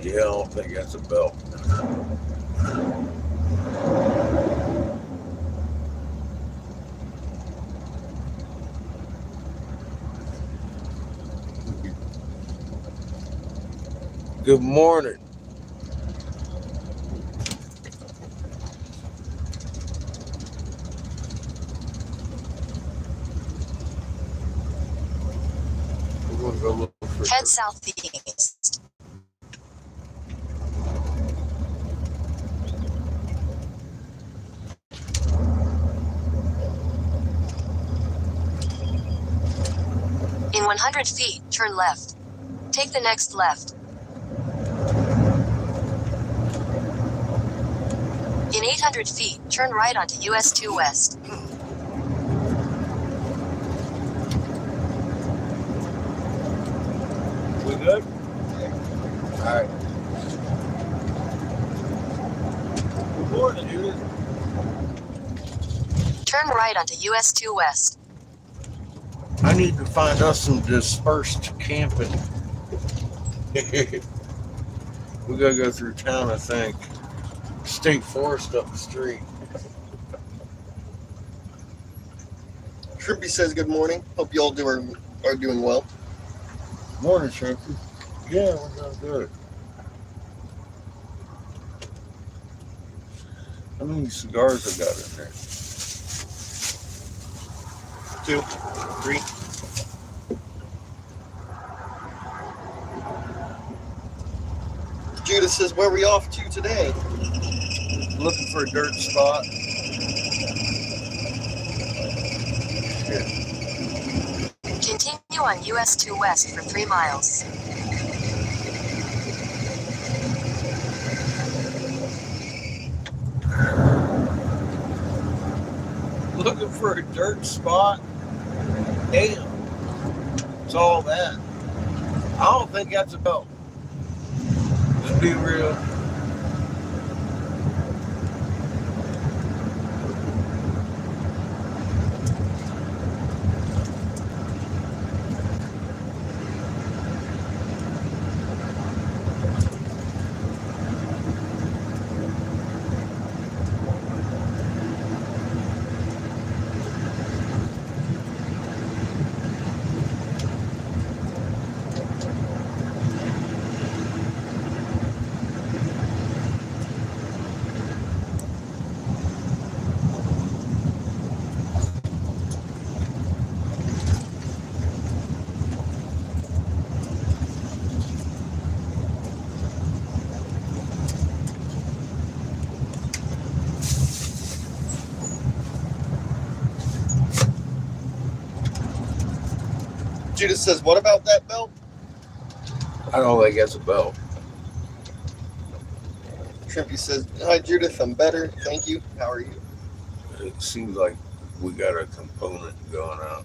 Yeah, I don't think that's a belt. Good morning. We're going to go look for Head southeast. In 100 feet, turn left. Take the next left. In 800 feet, turn right onto US 2 West. We good? All right. Good morning, Judith. Turn right onto US 2 West. I need to find us some dispersed camping. We gotta go through town, I think. State forest up the street. Shrimpy says good morning. Hope you all are doing well. Morning, Shrimpy. Yeah, we're doing good. How many cigars I got in there? 2, 3. Judith says, where are we off to today? Looking for a dirt spot. Continue on US 2 West for 3 miles. Looking for a dirt spot. Damn. It's all that. I don't think that's a belt. Just be real. Judith says, what about that belt? I don't think that's a belt. Shrimpy says, hi Judith, I'm better. Thank you. How are you? It seems like we got a component going out.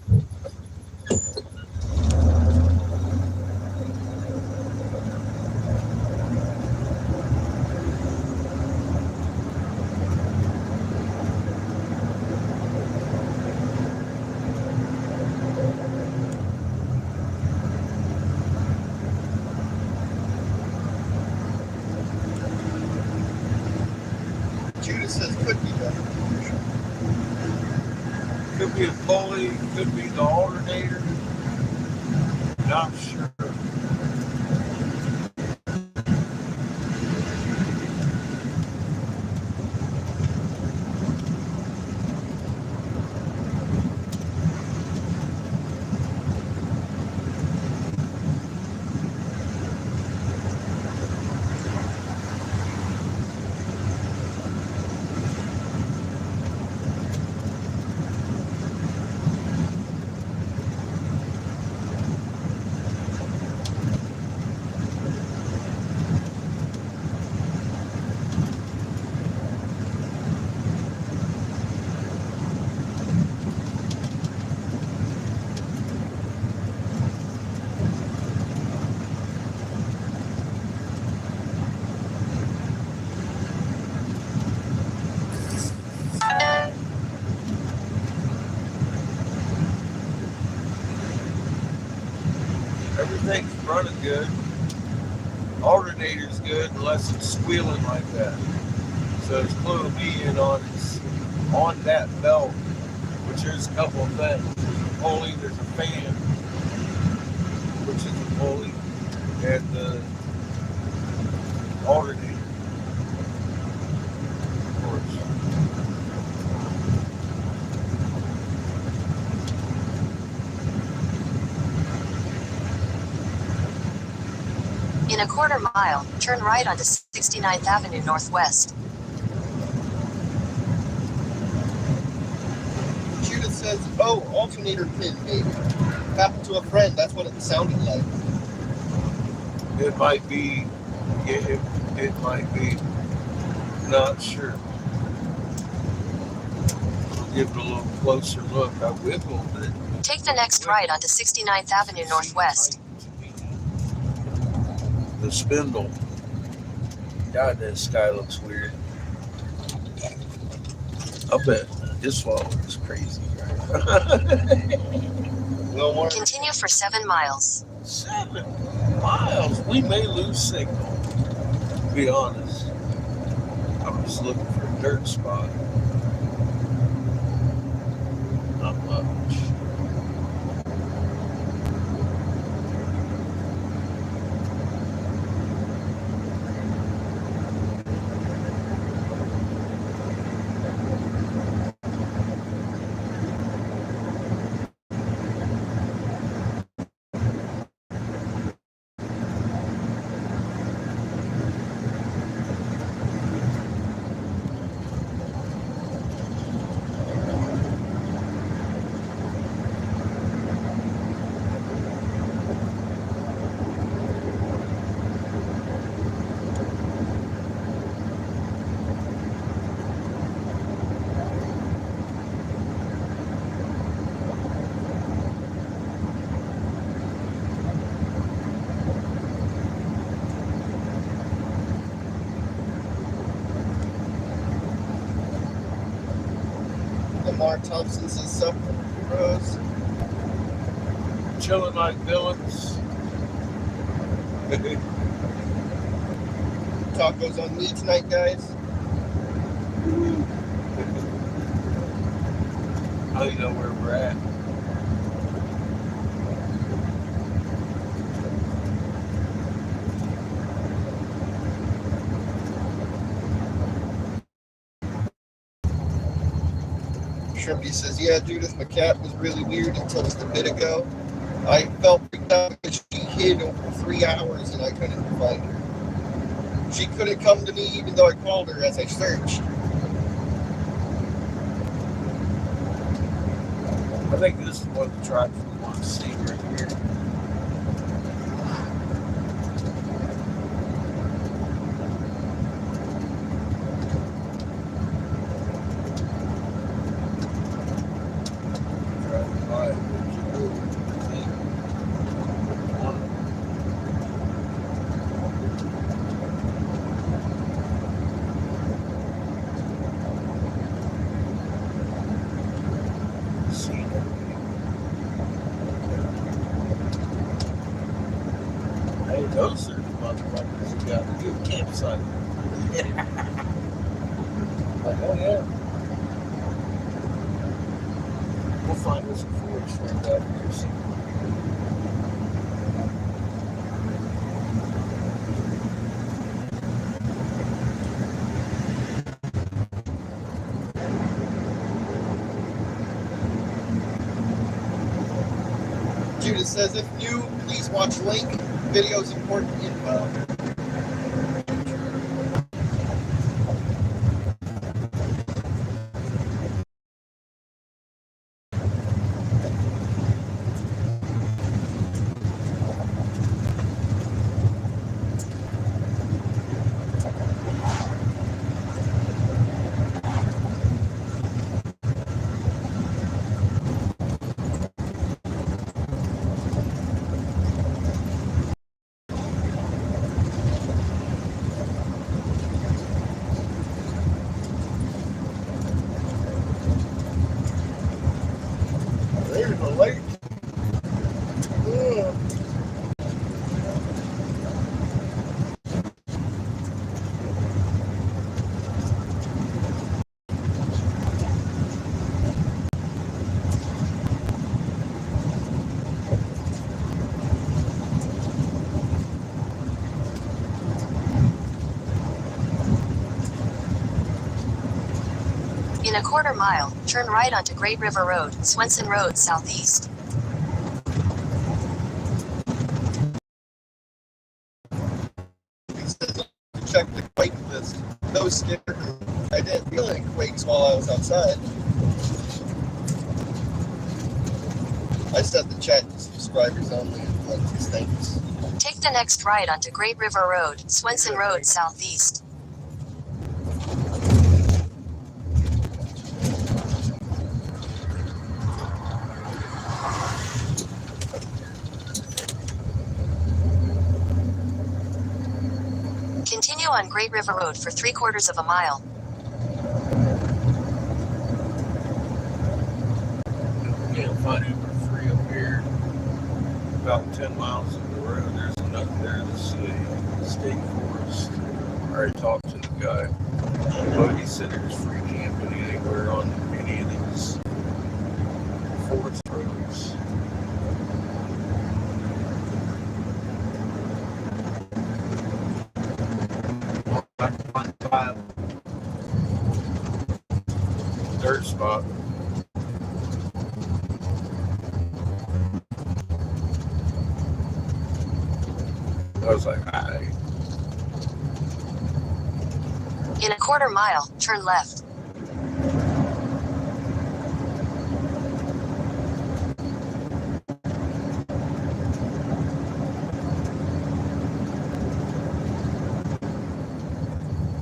Judith says, could be better. Could be a pulley, could be the alternator. Not sure. Everything's running good. Alternator's good unless it's squealing like that. So it's cluing me in on that belt, which there's a couple of things. There's a pulley, there's a fan, which is a pulley, and the alternator, of course. In a quarter mile, turn right onto 69th Avenue Northwest. Judith says, oh, alternator pin, maybe. Happened to a friend, that's what it sounded like. It might be, yeah, it might be. Not sure. We'll give it a little closer look. I wiggled it. Take the next right onto 69th Avenue Northwest. The spindle. God, that sky looks weird. I bet this fall is crazy, right? No more. Continue for 7 miles. 7 miles. We may lose signal. To be honest. I'm just looking for a dirt spot. Not much. Mark Thompson says something. Rose. Chilling like villains. Tacos on me tonight, guys. How do you know where we're at? Shrimpy says, yeah, Judith, my cat was really weird until just a bit ago. I felt freaked out because she hid over 3 hours and I couldn't find her. She couldn't come to me even though I called her as I searched. I think this is one of the tribes we want to see right here. Those are the motherfuckers who got a good campsite. Like, oh yeah. We'll find us a forest like that here soon. Judith says, if new, please watch link. Video's important info. a quarter mile, turn right onto Great River Road, Swenson Road southeast. He says, check the quake list. Those scared me. I didn't feel any quakes while I was outside. I set the chat to subscribers only and like these things. Take the next right onto Great River Road, Swenson Road southeast. Continue on Great River Road for 3/4 of a mile. Can't find it for free up here. About 10 miles up the road, there's another, there's a state forest. I already talked to the guy, but he said there's free camping anywhere on any of these forest roads. Dirt spot. I was like, alright. In a quarter mile, turn left.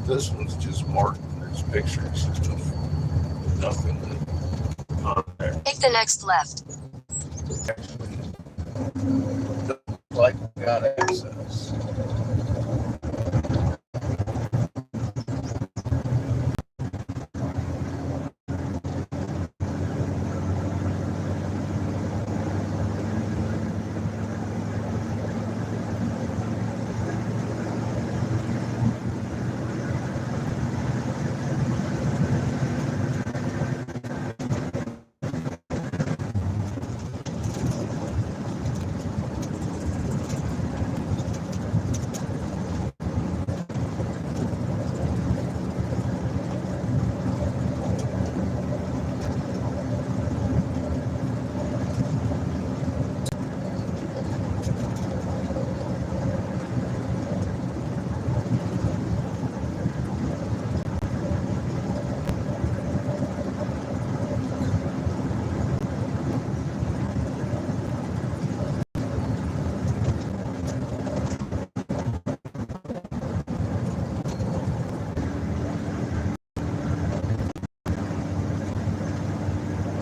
This one's just marked. There's pictures of nothing on there. Take the next left. Actually, looks like we got access.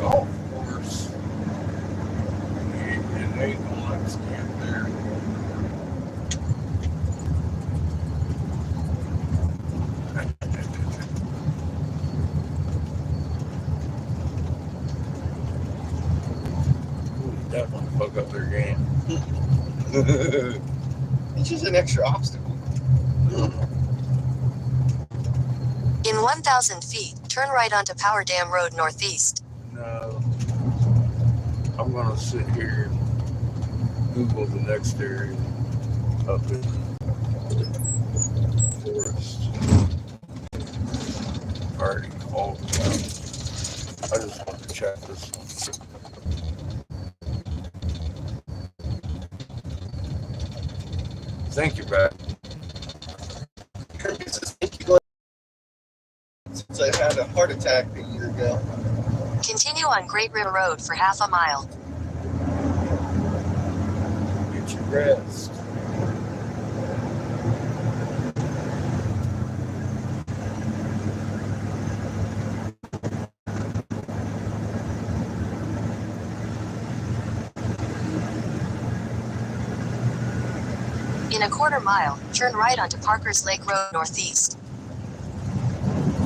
Golf course. And they don't like to stand there. Ooh, definitely fuck up their game. It's just an extra obstacle. In 1,000 feet, turn right onto Power Dam Road northeast. No. I'm gonna sit here and Google the next area up in the forest. Already called it out. I just want to check this one. Thank you, Pat. Kirby says, thank you. Since I had a heart attack a year ago. Continue on Great River Road for half a mile. Get your rest. In a quarter mile, turn right onto Parker's Lake Road northeast.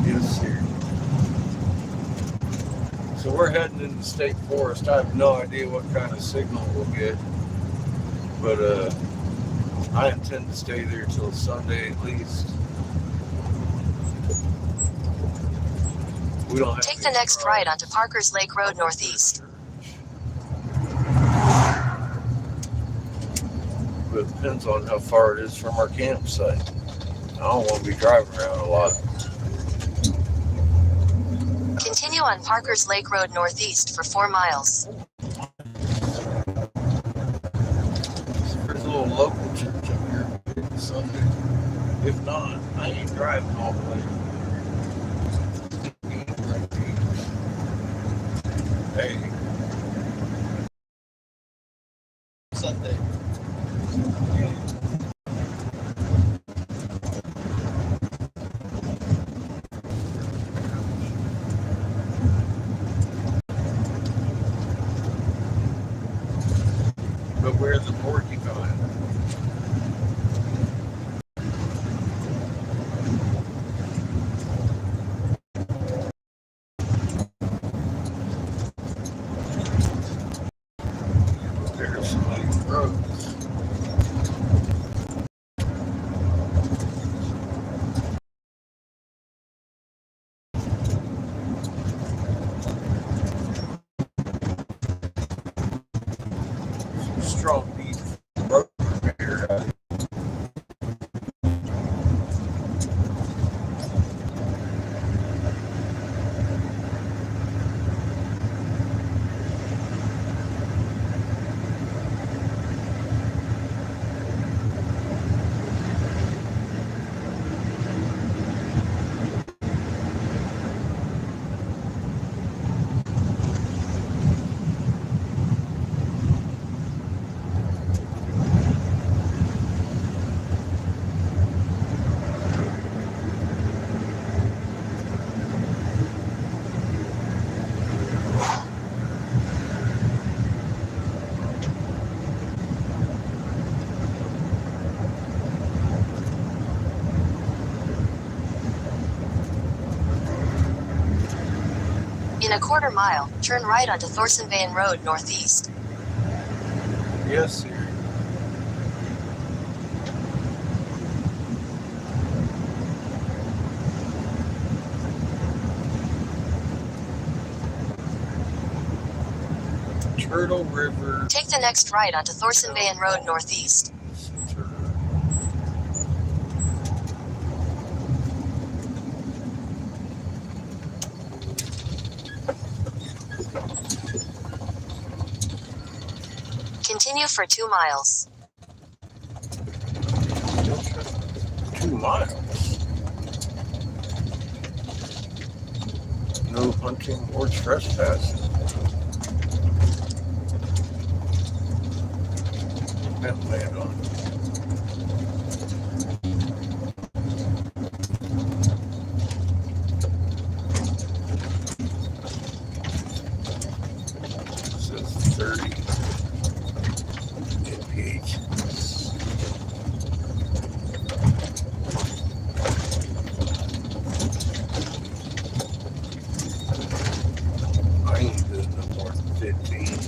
Yes, sir. So we're heading into state forest. I have no idea what kind of signal we'll get, but I intend to stay there till Sunday at least. We don't have Take to the next drive. right onto Parker's Lake Road northeast. But it depends on how far it is from our campsite. I don't want to be driving around a lot. Continue Continue on Parker's Lake Road northeast for 4 miles. There's a little local church up here maybe Sunday. If not, I ain't driving all the way. Hey, Sunday. but where's the porcupine? There's somebody's roads. Strong beef road repair. In a quarter mile, turn right onto Thorson Van Road northeast. Yes, sir. Turtle River. Take the next right onto Thorson Van Road northeast. Continue for 2 miles. 2 miles. No hunting or trespassing. That land on. It says 30 mph. I ain't doing no more than 15.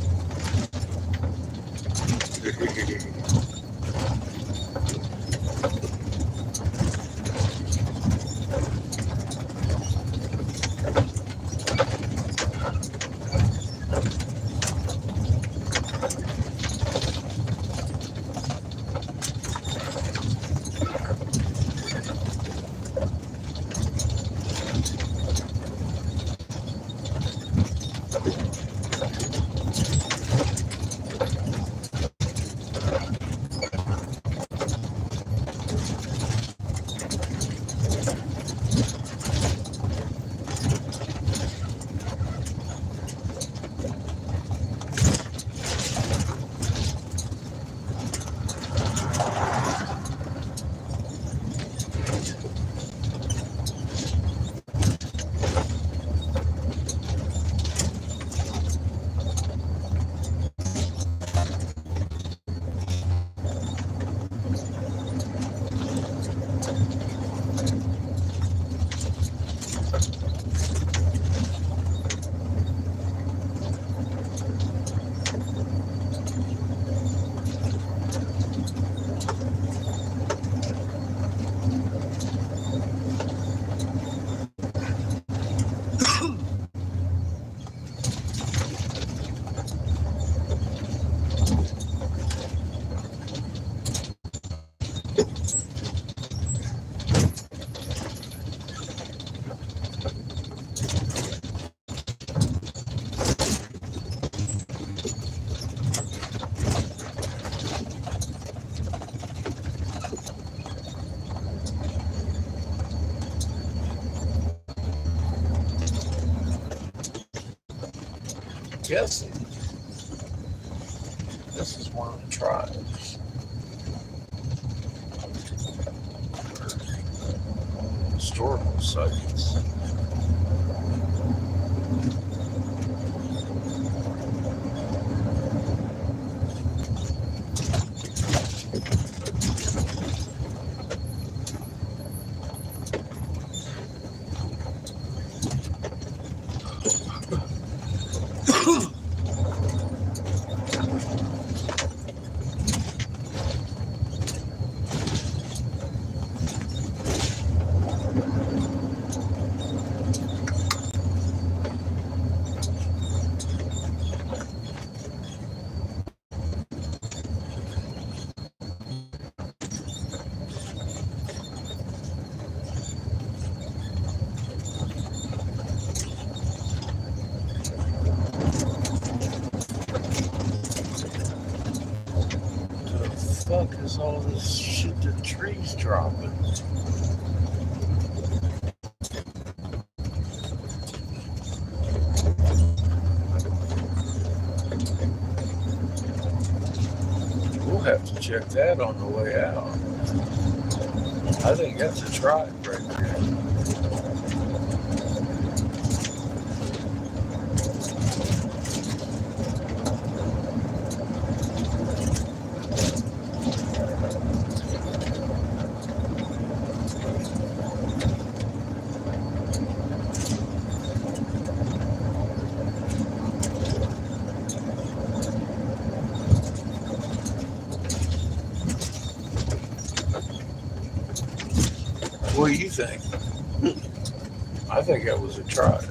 guessing this is one of the tribes. Or historical sites. Fuck is all this shit the trees dropping? We'll have to check that on the way out. I think that's a tribe right there. What do you think? I think that was a tribe.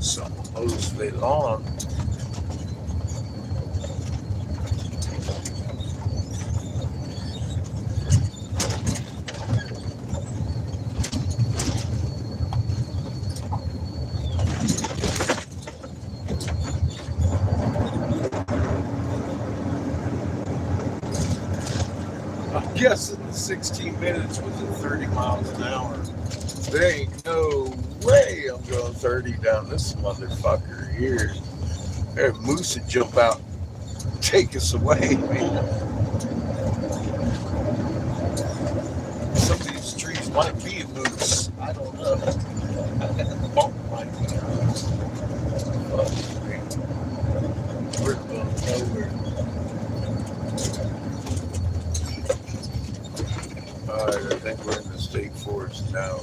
Supposedly long. I'm guessing the 16 minutes was at 30 miles an hour. There ain't no way I'm going 30 down this motherfucker here. There, moose would jump out and take us away, man. Some of these trees might be a moose. I don't know. Bump might be a moose. Fuck, man. We're going nowhere. Alright, I think we're in the state forest now.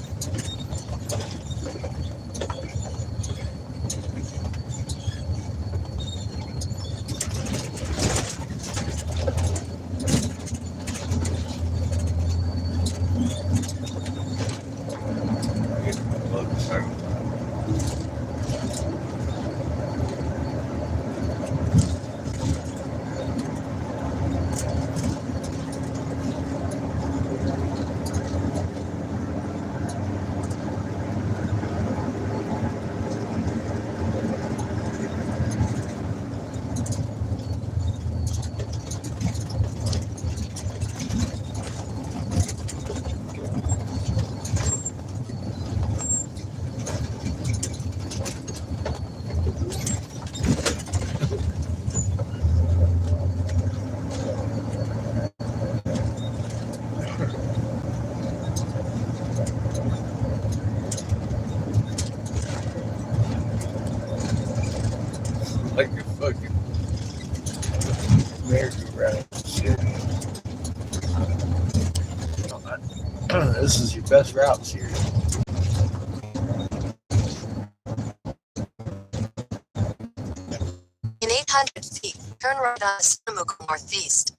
Like a fucking merry-go-round shit. This is your best routes here. In 800 feet, turn right on Sumuk northeast.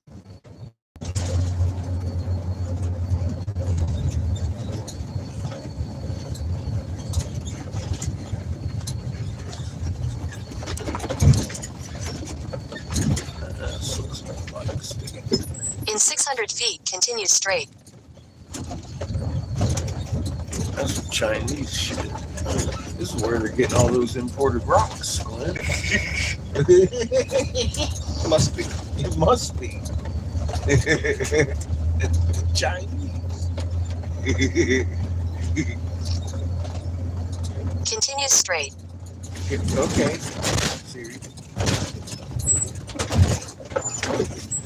600 feet, continue straight. That's some Chinese shit. This is where they're getting all those imported rocks, Glenn. It must be. It must be. Chinese. Continue straight. Okay. Serious.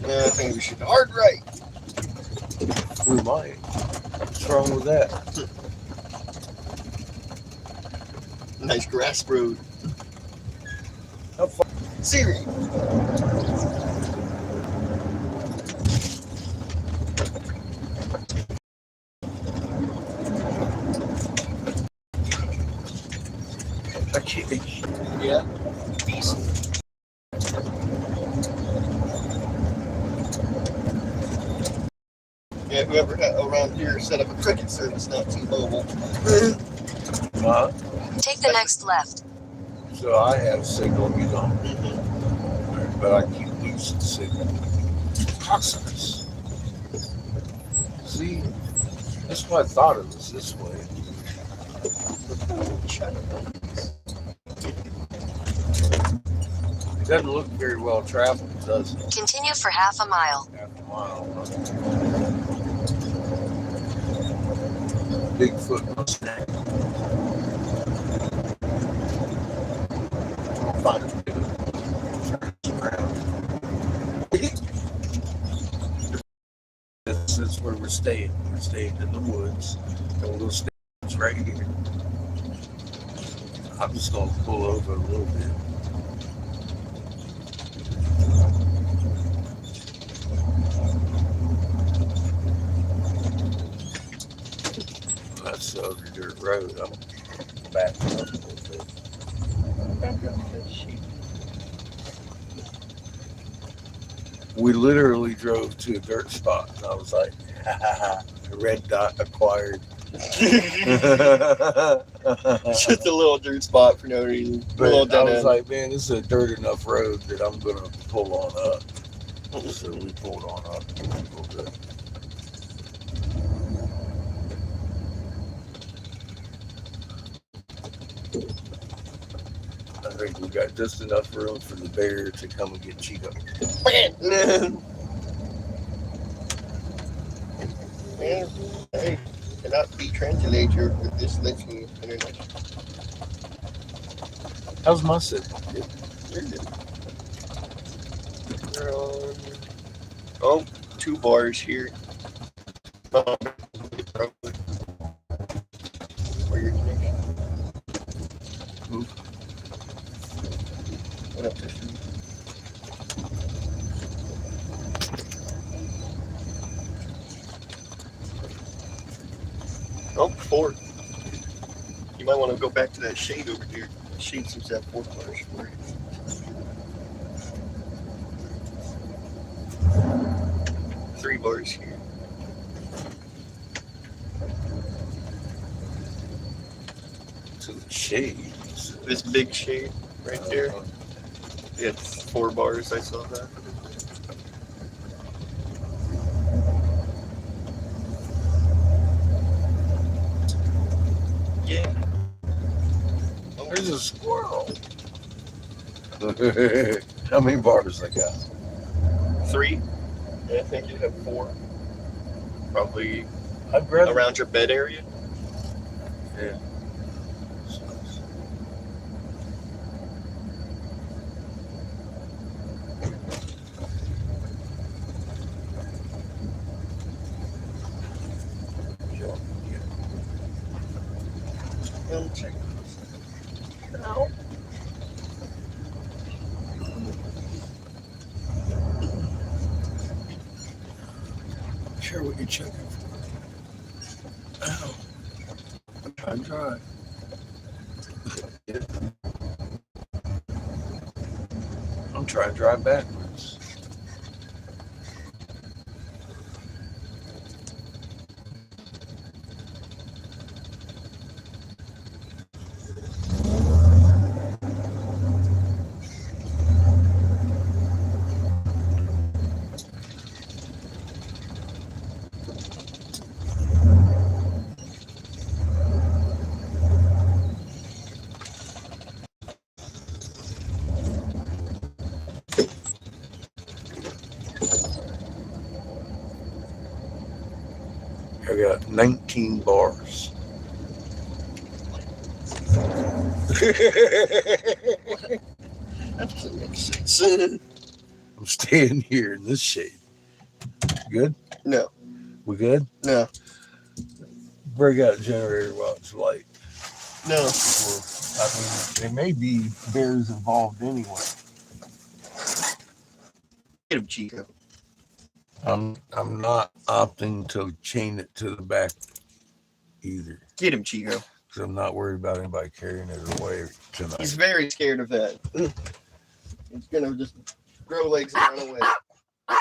I think we should hard right. We might. What's wrong with that? Nice grass road. How far? Siri. Yeah. Decent. Yeah, whoever had around here set up a cricket service, not T-Mobile. Take the next left. So I have signal, you don't. But I keep losing signal. Phosphorus. See? That's why I thought it was this way. It doesn't look very well traveled, does it? Continue for half a mile. Half a mile. Bigfoot Mustang. Find it. This is where we're staying. We're staying in the woods. And we'll stay right here. I'm just going to pull over a little bit. That's the other dirt road. I'm backing up a little bit. Back up that sheet. We literally drove to a dirt spot, and I was like, ha ha ha, red dot acquired. Just a little dirt spot for no reason. But I was like, man, this is a dirt enough road that I'm going to pull on up. So we pulled on up a little bit. I think we got just enough room for the bear to come and get Cheeto. Hey, cannot be translator with this listening internet. How's my signal? You're good. Oh, 2 bars here. Where your connection? What up there? Oh, 4. You might want to go back to that shade over there. The shade seems to have 4 bars for it. 3 bars here. To the shades. This big shade right there. It's 4 bars. I saw that. Yeah. There's a squirrel. How many bars I got? 3. Yeah, I think you have 4. Probably I'd rather. around your bed area. Yeah. Check. No. Sure, what you're checking for. Ow. I'm trying to drive. I'm trying to drive backwards. got 19 bars. That doesn't make sense. I'm staying here in this shade. Good? No, We good? no, Break out the generator while it's light. no. I mean, there may be bears involved anyway. Get him, Chico. I'm not opting to chain it to the back either, Get him, Chico. because I'm not worried about anybody carrying it away tonight. He's very scared of that. He's gonna just grow legs and run away. But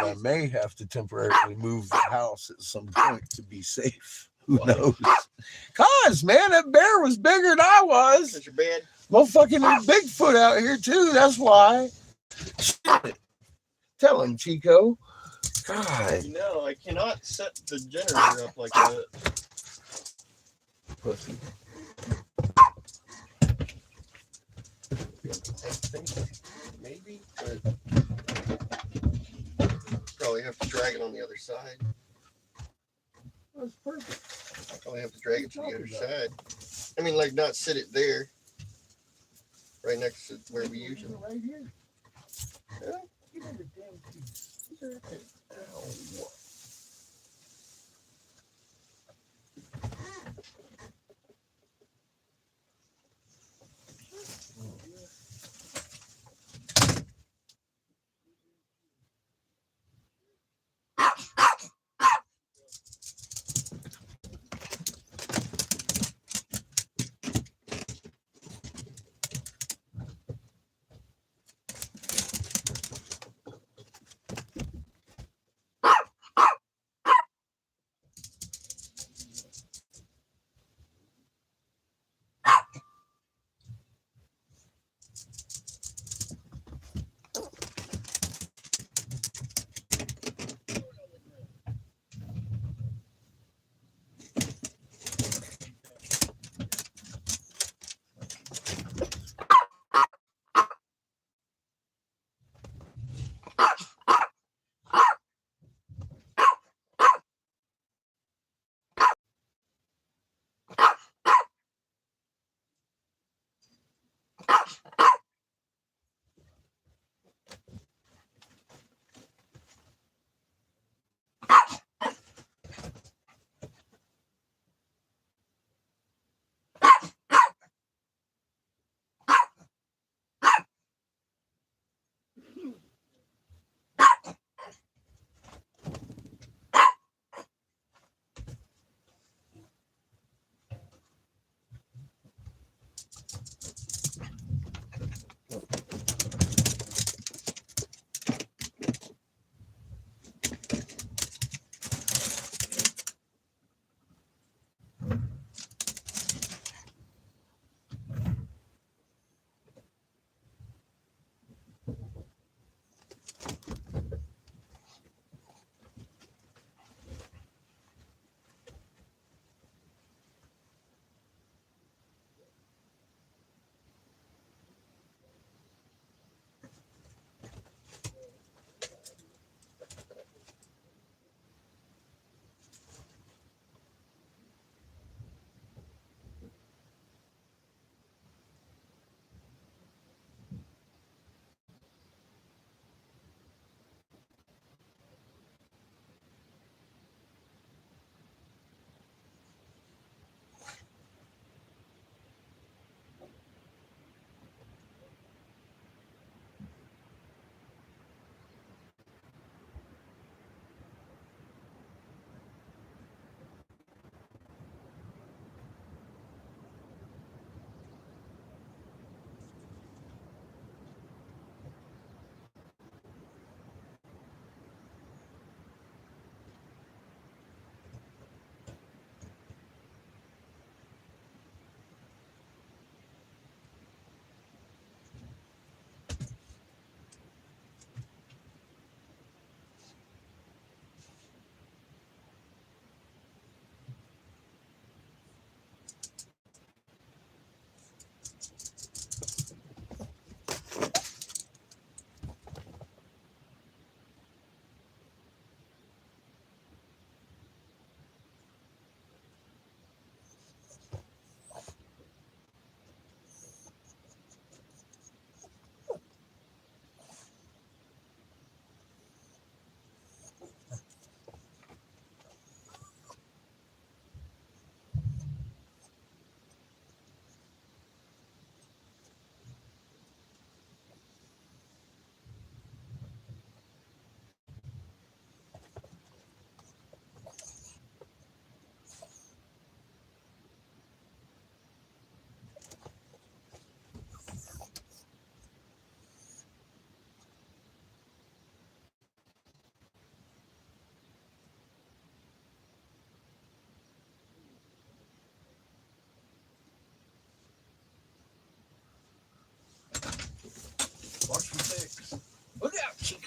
I may have to temporarily move the house at some point to be safe. Who knows? Cause man, that bear was bigger than I was. Is your bed? Motherfucking Bigfoot out here too. That's why. Shit. Tell him, Chico. God. No, I cannot set the generator up like that. Pussy. I think maybe, but probably have to drag it on the other side. That's perfect. Probably have to drag it to the other side. I mean, like not sit it there, right next to where we usually. Right here. Yeah. Give me the damn piece. Ow.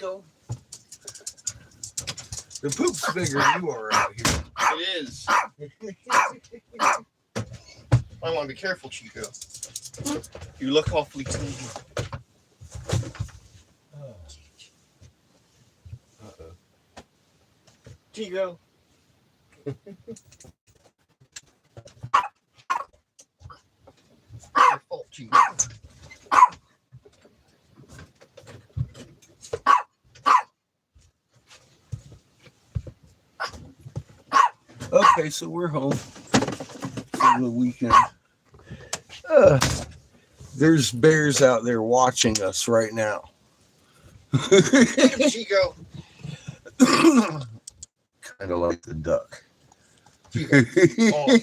Chico. The poop's bigger than you are out here. It is. I want to be careful, Chico. You look awfully clean. Uh-oh. Chico. Your fault, Chico. Okay, so we're home for the weekend. There's bears out there watching us right now. Get him, Chico. Kind of like the duck. Chico. Oh.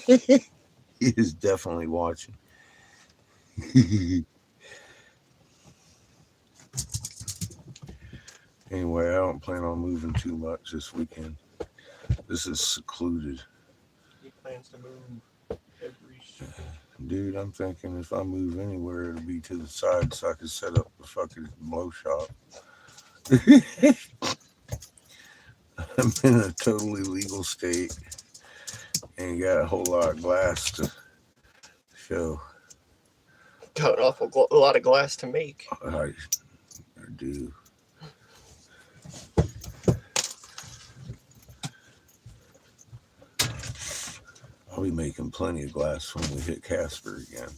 He is definitely watching. Anyway, I don't plan on moving too much this weekend. This is secluded. He plans to move every second. Dude, I'm thinking if I move anywhere, it'll be to the side so I can set up a fucking blow shop. I'm in a totally legal state. Ain't got a whole lot of glass to show. Got an awful lot of glass to make. I do. I'll be making plenty of glass when we hit Casper again.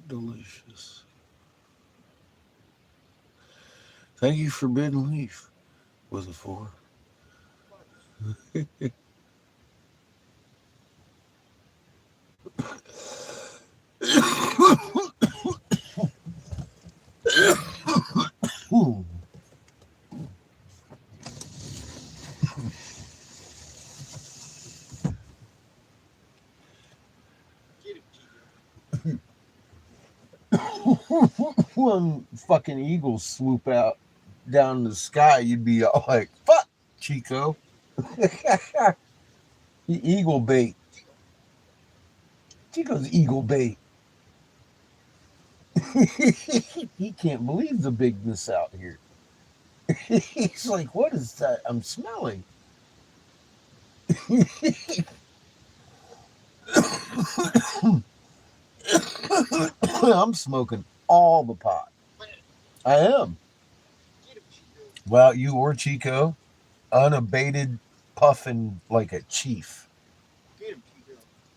Delicious. Thank you, Forbidden Leaf. Was it for? When fucking eagles swoop out down the sky, you'd be all like, fuck, Chico. The eagle bait. Chico's eagle bait. He can't believe the bigness out here. He's like, what is that I'm smelling? I'm smoking all the pot. I am. Well, you or Chico, unabated, puffing like a chief.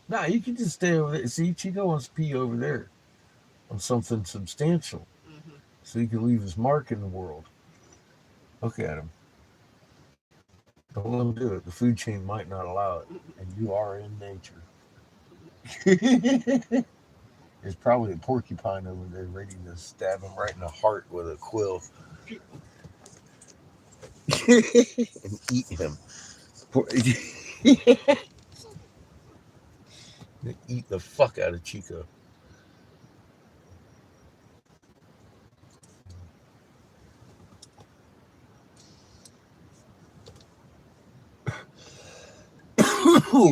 Nah, you can just stay over there. See, Chico wants to pee over there on something substantial, so he can leave his mark in the world. Look at him. Don't let him do it. The food chain might not allow it, and you are in nature. There's probably a porcupine over there ready to stab him right in the heart with a quill and eat him. Eat the fuck out of Chico.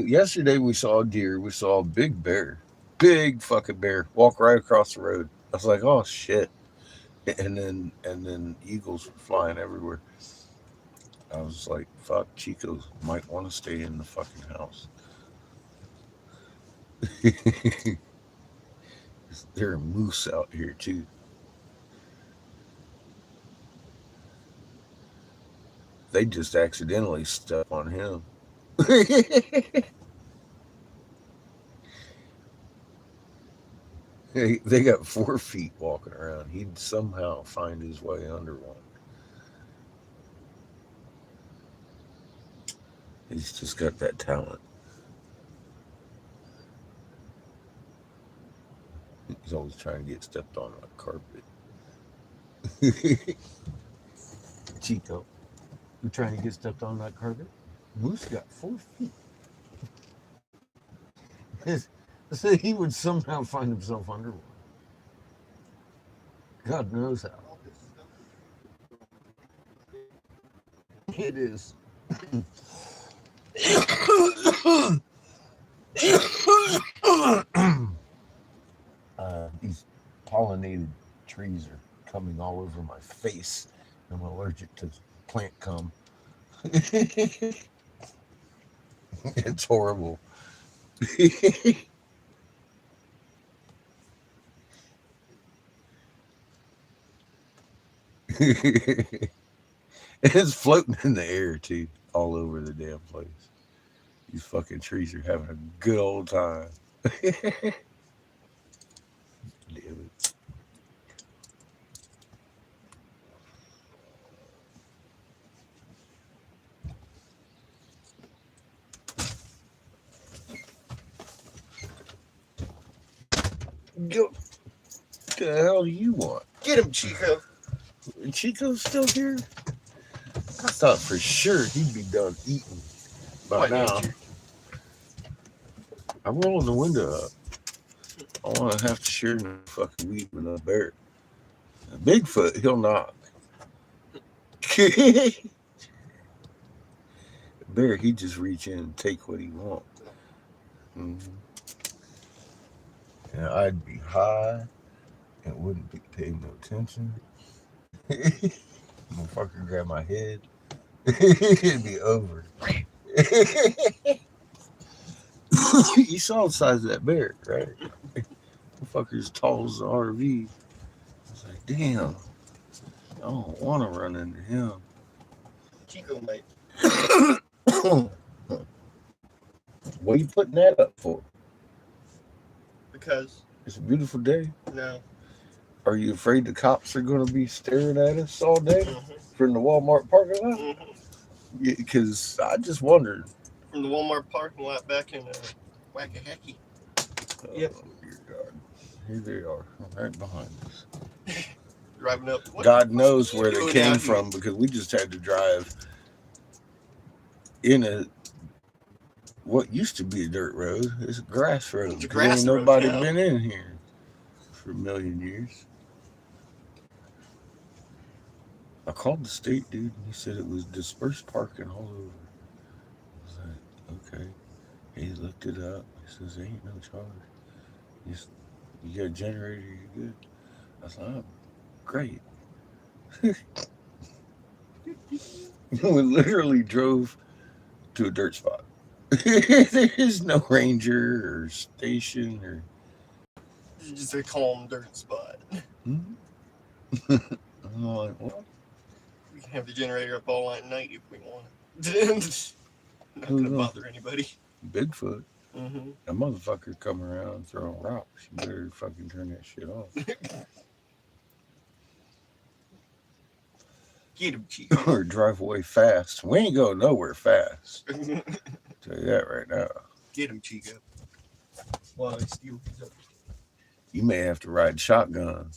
Yesterday we saw a deer. We saw a big bear. Big fucking bear walk right across the road. I was like, oh shit. And then eagles were flying everywhere. I was like, fuck, Chico might want to stay in the fucking house. There are moose out here too. They just accidentally step on him. They got 4 feet walking around. He'd somehow find his way under one. He's just got that talent. He's always trying to get stepped on like carpet. Chico, you trying to get stepped on like carpet? Moose got 4 feet. So he would somehow find himself underwater. God knows how. It is. These pollinated trees are coming all over my face. I'm allergic to plant cum. It's horrible. It's floating in the air too, all over the damn place. These fucking trees are having a good old time. Damn it. What the hell do you want? Get him, Chico. Chico's still here? I thought for sure he'd be done eating by By now. nature. I'm rolling the window up. I want to have to share no fucking weed with a bear. A Bigfoot, he'll knock. Bear, he just reach in and take what he wants. Mm-hmm. And I'd be high and wouldn't be paying no attention. Motherfucker grab my head. It'd be over. You saw the size of that bear, right? Motherfucker's tall as an RV. I was like, damn, I don't want to run into him. Chico might. What are you putting that up for? Because, It's a beautiful day. no. Are you afraid the cops are going to be staring at us all day Mm-hmm. from the Walmart parking lot? Mm-hmm. Because I just wondered. From the Walmart parking lot back in Wackahacky. Yep. Oh, dear God. Here they are, right behind us. Driving up. What God knows where they doing came out here? from because we just had to drive in what used to be a dirt road. It's a grass road. It's a 'cause grass ain't road nobody now. been in here for a million years. I called the state dude and he said it was dispersed parking all over. I was like, okay. He looked it up. He says, there ain't no charge. You got a generator, you're good. I was like, oh, great. We literally drove to a dirt spot. There's no ranger or station or. It's just a calm dirt spot. I'm like, what? We can have the generator up all night if we want. Not Who's gonna that? bother anybody. Bigfoot. Mm-hmm. That motherfucker come around throwing rocks. You better fucking turn that shit off. Get him, Chico. Or drive away fast. We ain't going nowhere fast. Tell you that right now. Get him, Chico. While I steal his up. You may have to ride shotgun.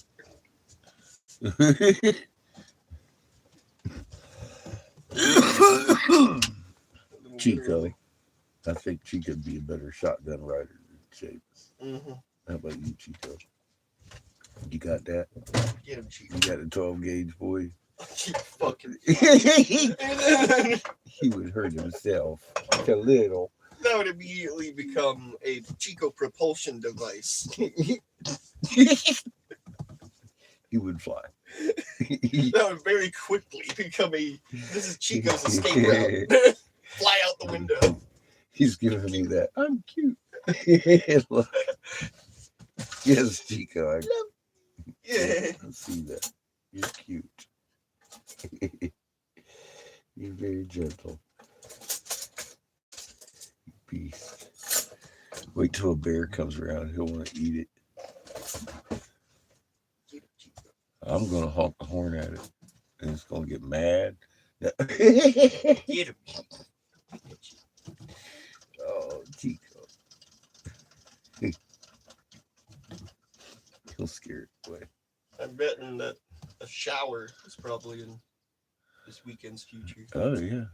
Chico. I think Chico'd be a better shotgun rider than Chase. Mm-hmm. How about you, Chico? You got that? Get him, Chico. You got a 12 gauge boy? Fucking. He would hurt himself a little. That would immediately become a Chico propulsion device. He would fly. That would very quickly become this is Chico's escape route. Fly out the window. He's giving me that. I'm cute. Yes, Chico. Yeah. I see that. You're cute. You're very gentle. You beast. Wait till a bear comes around. He'll want to eat it. I'm going to honk the horn at it. And it's going to get mad. Get him. Oh, Chico. He'll scare it away. I'm betting that a shower is probably in this weekend's future. Oh, yeah.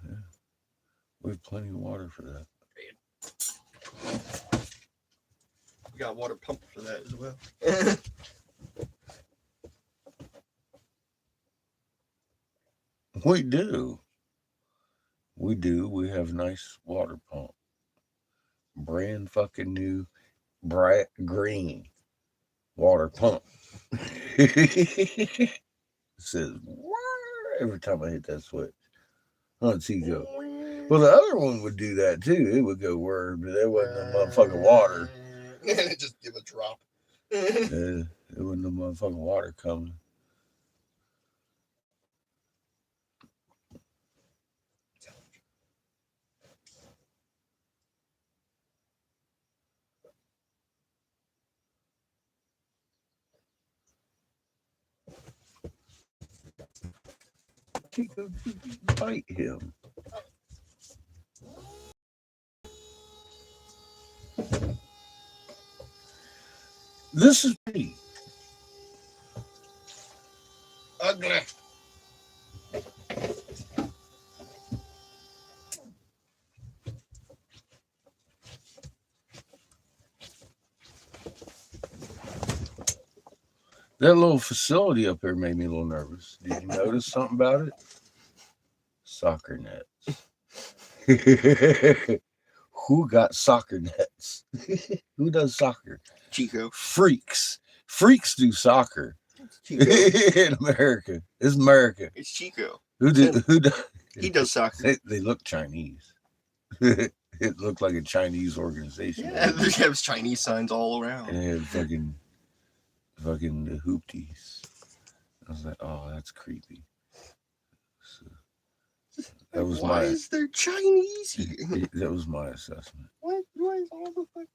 We have plenty of water for that. We got a water pump for that as well. We do. We do. We have nice water pump. Brand fucking new, bright green water pump. It says "Whirr" every time I hit that switch. Huh, Chico? Well, the other one would do that too. It would go whirr, but there wasn't no motherfucking water. And just give a drop. There wasn't no motherfucking water coming. Chico, bite him. This is me. Ugly. That little facility up there made me a little nervous. Did you notice something about it? Soccer nets. Who got soccer nets? Who does soccer? Chico. Freaks. Freaks do soccer. Chico. In America. It's America. It's Chico. Who does? He does soccer. They look Chinese. It looked like a Chinese organization. Yeah, they have Chinese signs all around. And they had fucking the hoopties. I was like, oh, that's creepy. So, that was Why is there Chinese here? That was my assessment. Why is all the fuck?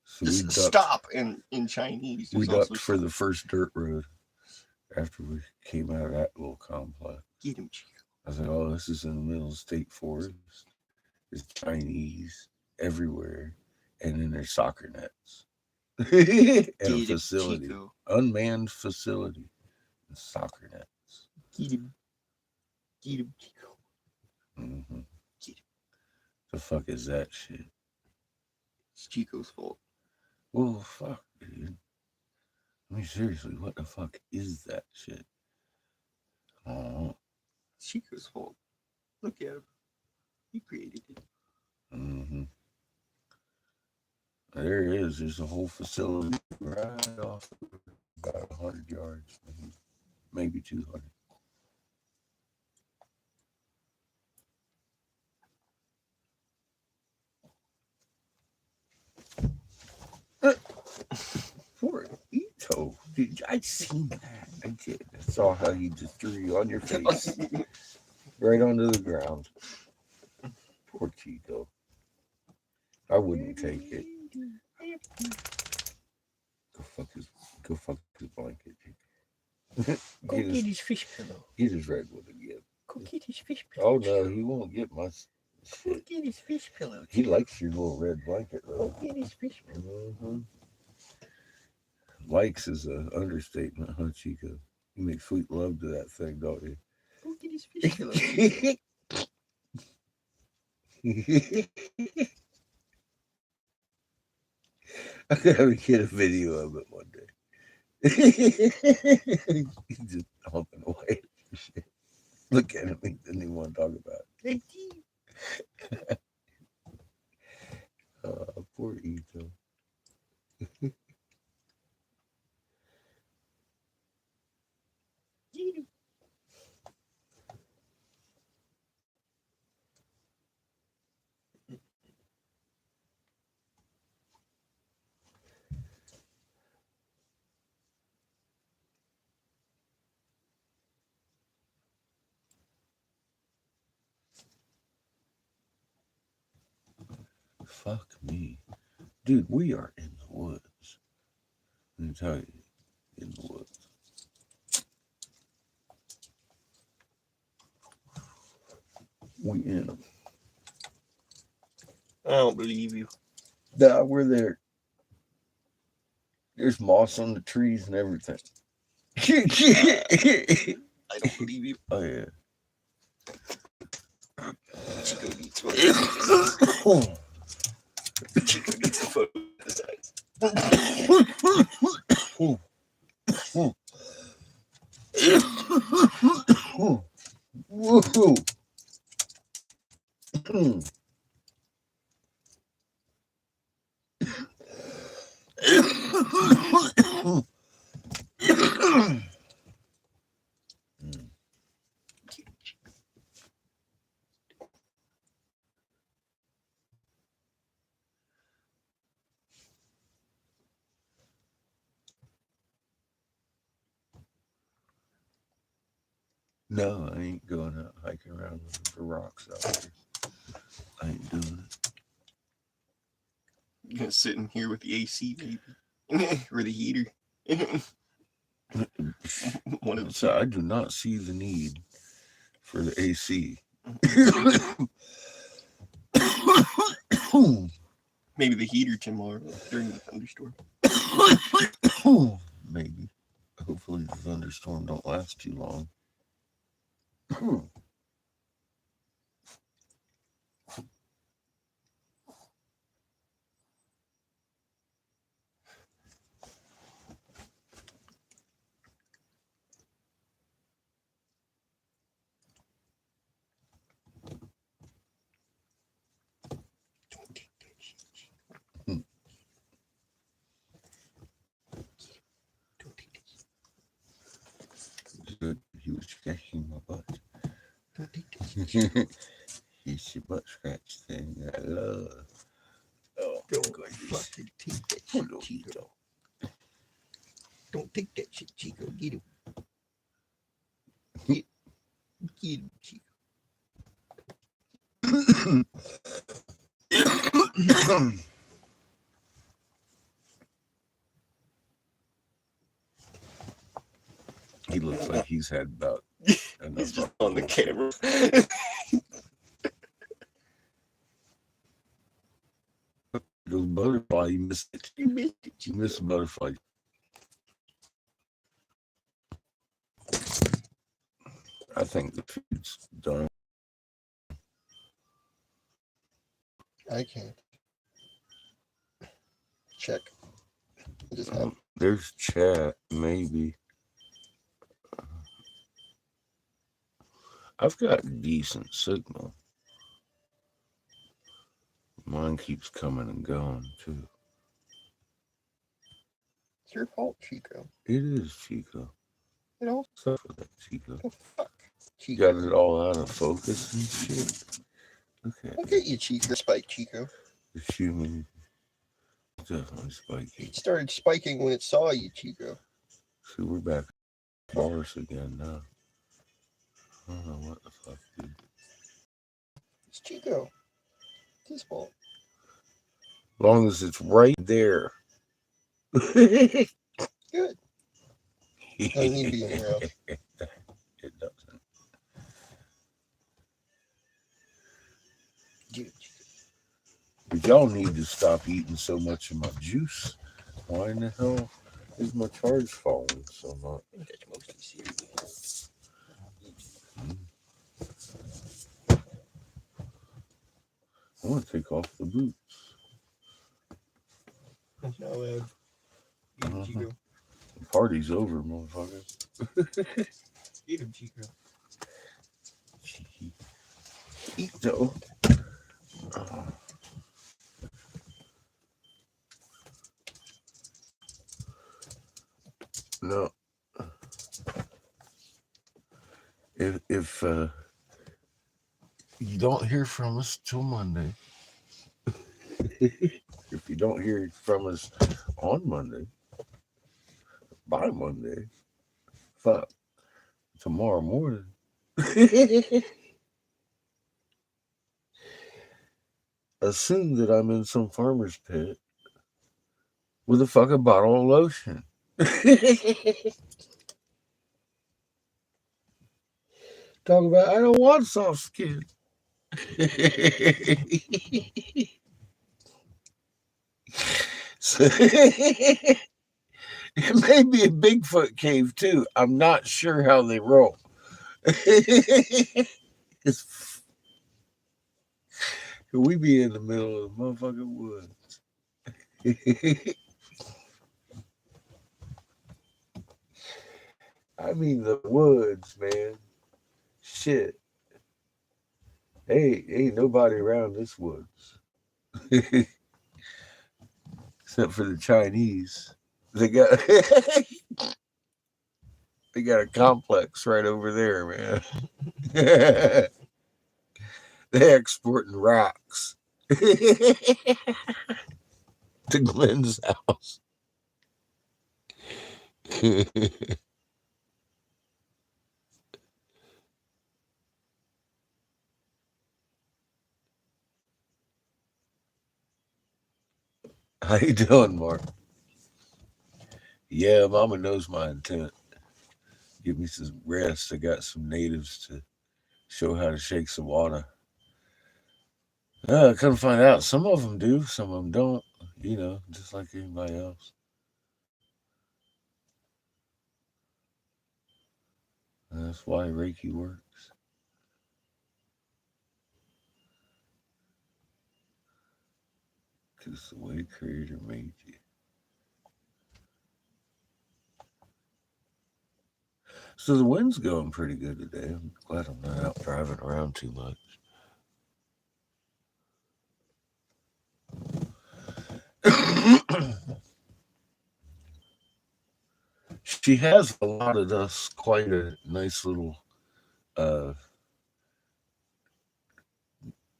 So Just we ducked, stop in Chinese. we There's ducked also for the first dirt road after we came out of that little complex. Get him, Chico. I was like, oh, this is in the middle of state forest. There's Chinese everywhere. And then there's soccer nets. And a facility. Chico. Unmanned facility. And soccer nets. Get him, Chico. Mm-hmm. Get him. The fuck is that shit? It's Chico's fault. Well, fuck, dude. I mean, seriously, what the fuck is that shit? Oh. It's Chico's fault. Look at him. He created it. Mm-hmm. There it is. There's a whole facility right off about 100 yards, maybe 200. Poor Ito. Dude, I'd seen that. I did. I saw how he just threw you on your face. Right onto the ground. Poor Chico. I wouldn't take it. Go fuck his blanket. Go get his fish pillow. Get his redwood again. Go get his fish pillow. Oh no, he won't get my Go shit. get his fish pillow. He likes your little red blanket, Go though. get his fish pillow. Mm-hmm. Likes is an understatement, huh, Chico? You make sweet love to that thing, don't you? Go get his fish pillow. I'm gonna get a video of it one day. He's just humping away. Look at him. He didn't even want to talk about it. Poor Ito. Fuck me. Dude, we are in the woods. Let me tell you, in the woods. We in them. I don't believe you. Nah, we're there. There's moss on the trees and everything. I don't believe you. Oh, yeah. Chico needs photos. Chico needs a photo. No, I ain't going out hiking around looking for rocks out here. I ain't doing You're gonna sit in here with the AC, maybe, or the heater. One of the So I do not see the need for the AC. Maybe the heater tomorrow during the thunderstorm. Maybe. Hopefully the thunderstorm don't last too long. Don't take that shit, Chico. Don't take that shit. Good. He was scratching my butt. Don't take that shit. He's your butt scratch thing I love. Oh, Don't fucking take that shit, Chico. Don't take that shit, Chico. Get him. Get him, Chico. He looks like he's had about enough. He's just on the camera. Those butterfly, you missed it. You missed it, You Chico. missed the butterfly. I think the food's done. I can't. Check. Just have There's chat, maybe. I've got decent signal. Mine keeps coming and going too. it's your fault, Chico. It is, Chico. You know, Stuff with that, Chico. the fuck, You Chico. got it all out of focus and shit. Okay. Look at you, Chico. Spike, Chico. The human definitely spiky. It started spiking when it saw you, Chico. See, we're back to bars again now. I don't know what the fuck, dude. It's Chico. It's his fault. As long as it's right there. Good. Doesn't need to be in your house. It doesn't. Dude, But y'all need to stop eating so much of my juice. Why in the hell is my charge falling so much? I think that's mostly serious. I want to take off the boots. that's not allowed. Eat him, Chico. The party's over, motherfucker. Eat him, Chico. Eat though. No. If you don't hear from us till Monday, if you don't hear from us on Monday, by Monday, fuck, tomorrow morning. Assume that I'm in some farmer's pit with a fucking bottle of lotion. Talk about, I don't want soft skin. So, it may be a Bigfoot cave too. I'm not sure how they roll. We be in the middle of the motherfucking woods. I mean the woods, man. Shit. Hey, ain't nobody around this woods. Except for the Chinese. They got they got a complex right over there, man. They exporting rocks to Glenn's house. How you doing, Mark? Yeah, Mama knows my intent. Give me some rest. I got some natives to show how to shake some water. I couldn't find out. Some of them do, some of them don't. You know, just like anybody else. That's why Reiki works. Because the way Creator made you. So the wind's going pretty good today. I'm glad I'm not out driving around too much. She has allotted us quite a nice little uh,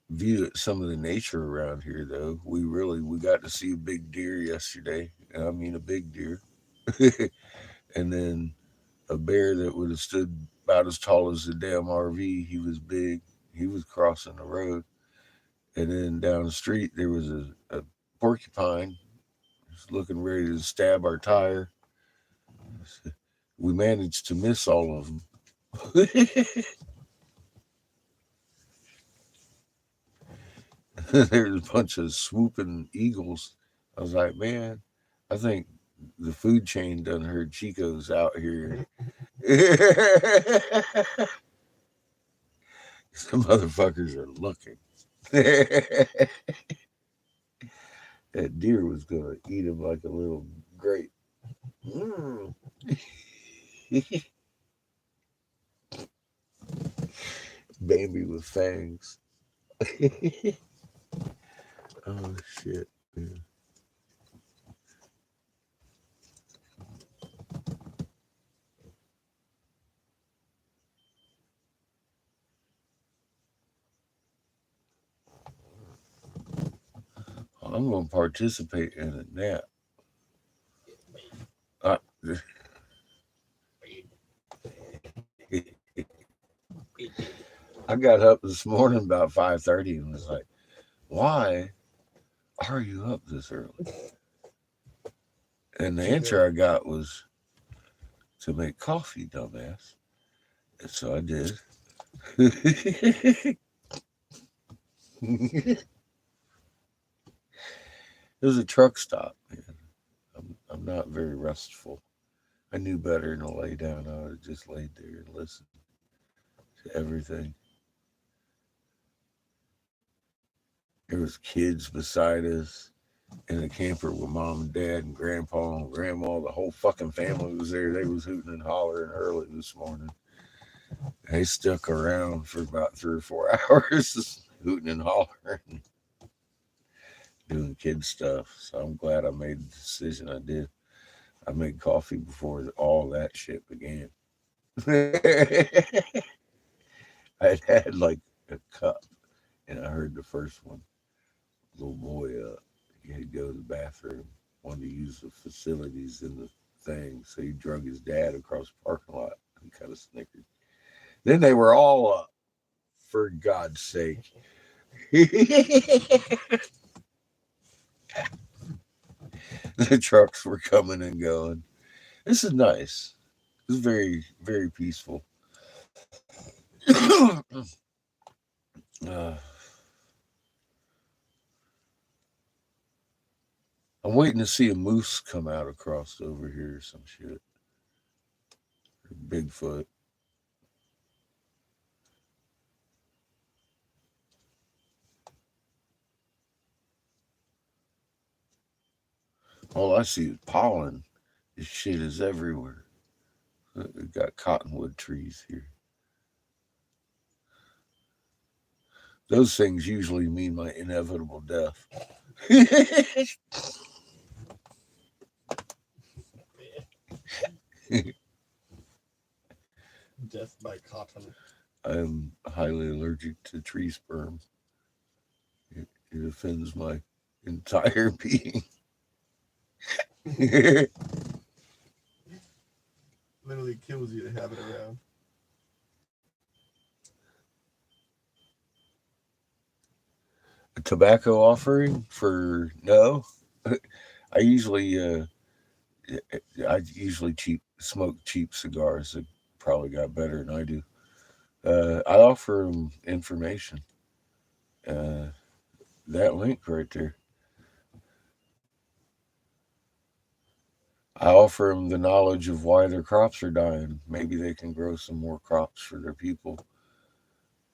view at some of the nature around here, though. We got to see a big deer yesterday. And I mean a big deer, and then a bear that would have stood about as tall as the damn RV. He was big. He was crossing the road, and then down the street there was a porcupine just looking ready to stab our tire. We managed to miss all of them. There's a bunch of swooping eagles. I was like, man, I think the food chain done heard Chico's out here. Some motherfuckers are looking. That deer was gonna eat him like a little grape. Mm. Bambi with fangs. Oh shit. Yeah. I'm gonna participate in a nap. I, I got up this morning about 5:30 and was like, "Why are you up this early?" And the answer I got was to make coffee, dumbass. And so I did. It was a truck stop, man. I'm not very restful. I knew better than to lay down. I would have just laid there and listened to everything. There was kids beside us in a camper with mom and dad and grandpa and grandma. The whole fucking family was there. They was hooting and hollering early this morning. They stuck around for about 3 or 4 hours, hooting and hollering, doing kid stuff. So I'm glad I made the decision I did. I made coffee before all that shit began. I'd had like a cup, and I heard the first one. Little boy, he had to go to the bathroom, wanted to use the facilities in the thing, so he drug his dad across the parking lot. He kind of snickered. Then they were all up, for God's sake. The trucks were coming and going. This is nice. This is very, very peaceful. uh, I'm waiting to see a moose come out across over here or some shit. Bigfoot. All I see is pollen. This shit is everywhere. We've got cottonwood trees here. Those things usually mean my inevitable death. Death by cotton. I'm highly allergic to tree sperm. It offends my entire being. Literally kills you to have it around. A tobacco offering for no. I usually smoke cheap cigars that probably got better than I do. I offer them information. Uh, that link right there. I offer them the knowledge of why their crops are dying. Maybe they can grow some more crops for their people,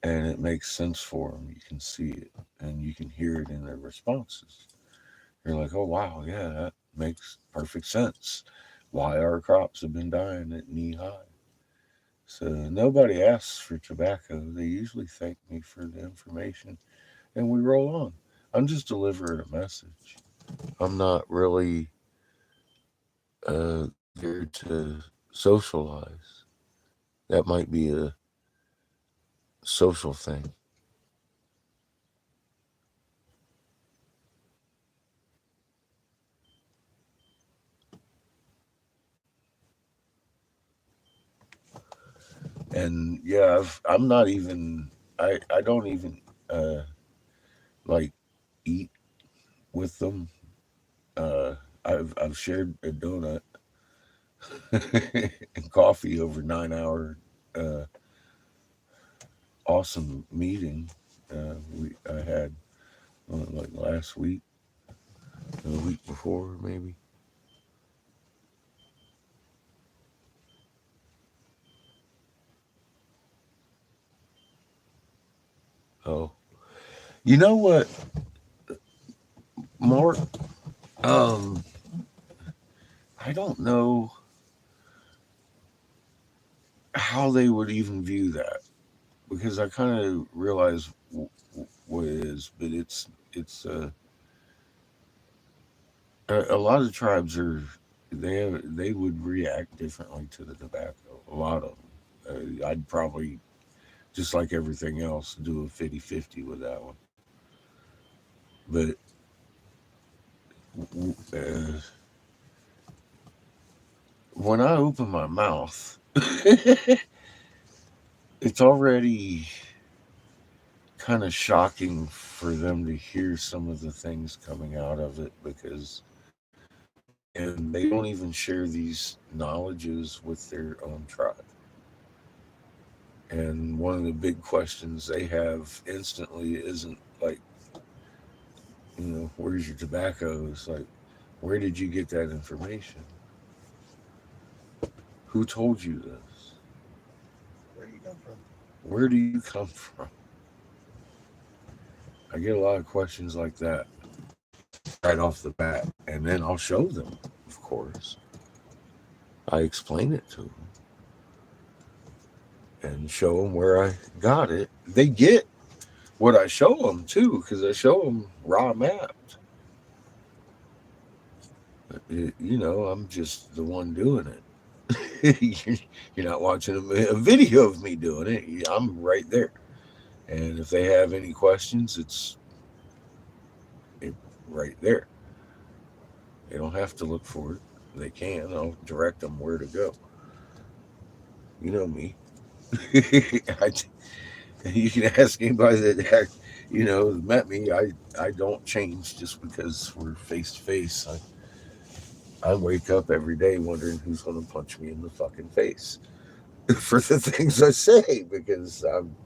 and it makes sense for them. You can see it, and you can hear it in their responses. You're like, oh wow, yeah, that makes perfect sense. Why our crops have been dying at knee high. So nobody asks for tobacco. They usually thank me for the information, and we roll on. I'm just delivering a message. I'm not really there to socialize. That might be a social thing. And yeah, I'm not even. I don't even uh, like eat with them. Uh, I've shared a donut and coffee over 9 hour uh, awesome meeting I had like last week, the week before maybe. Oh, you know what, Mark? Um, I don't know how they would even view that because I kind of realize what it is, but it's a lot of tribes are they would react differently to the tobacco. A lot of them. I'd probably just like everything else do a 50-50 with that one. But uh, when I open my mouth, it's already kind of shocking for them to hear some of the things coming out of it because and they don't even share these knowledges with their own tribe. And one of the big questions they have instantly isn't like, where's your tobacco? It's like, where did you get that information? Who told you this? Where do you come from? Where do you come from? I get a lot of questions like that right off the bat. And then I'll show them, of course. I explain it to them and show them where I got it. They get what I show them too, because I show them raw mapped. I'm just the one doing it. You're not watching a video of me doing it. I'm right there. And if they have any questions, it right there. They don't have to look for it. They can. I'll direct them where to go. You know me. I, you can ask anybody that met me. I don't change just because we're face to face. I wake up every day wondering who's going to punch me in the fucking face for the things I say because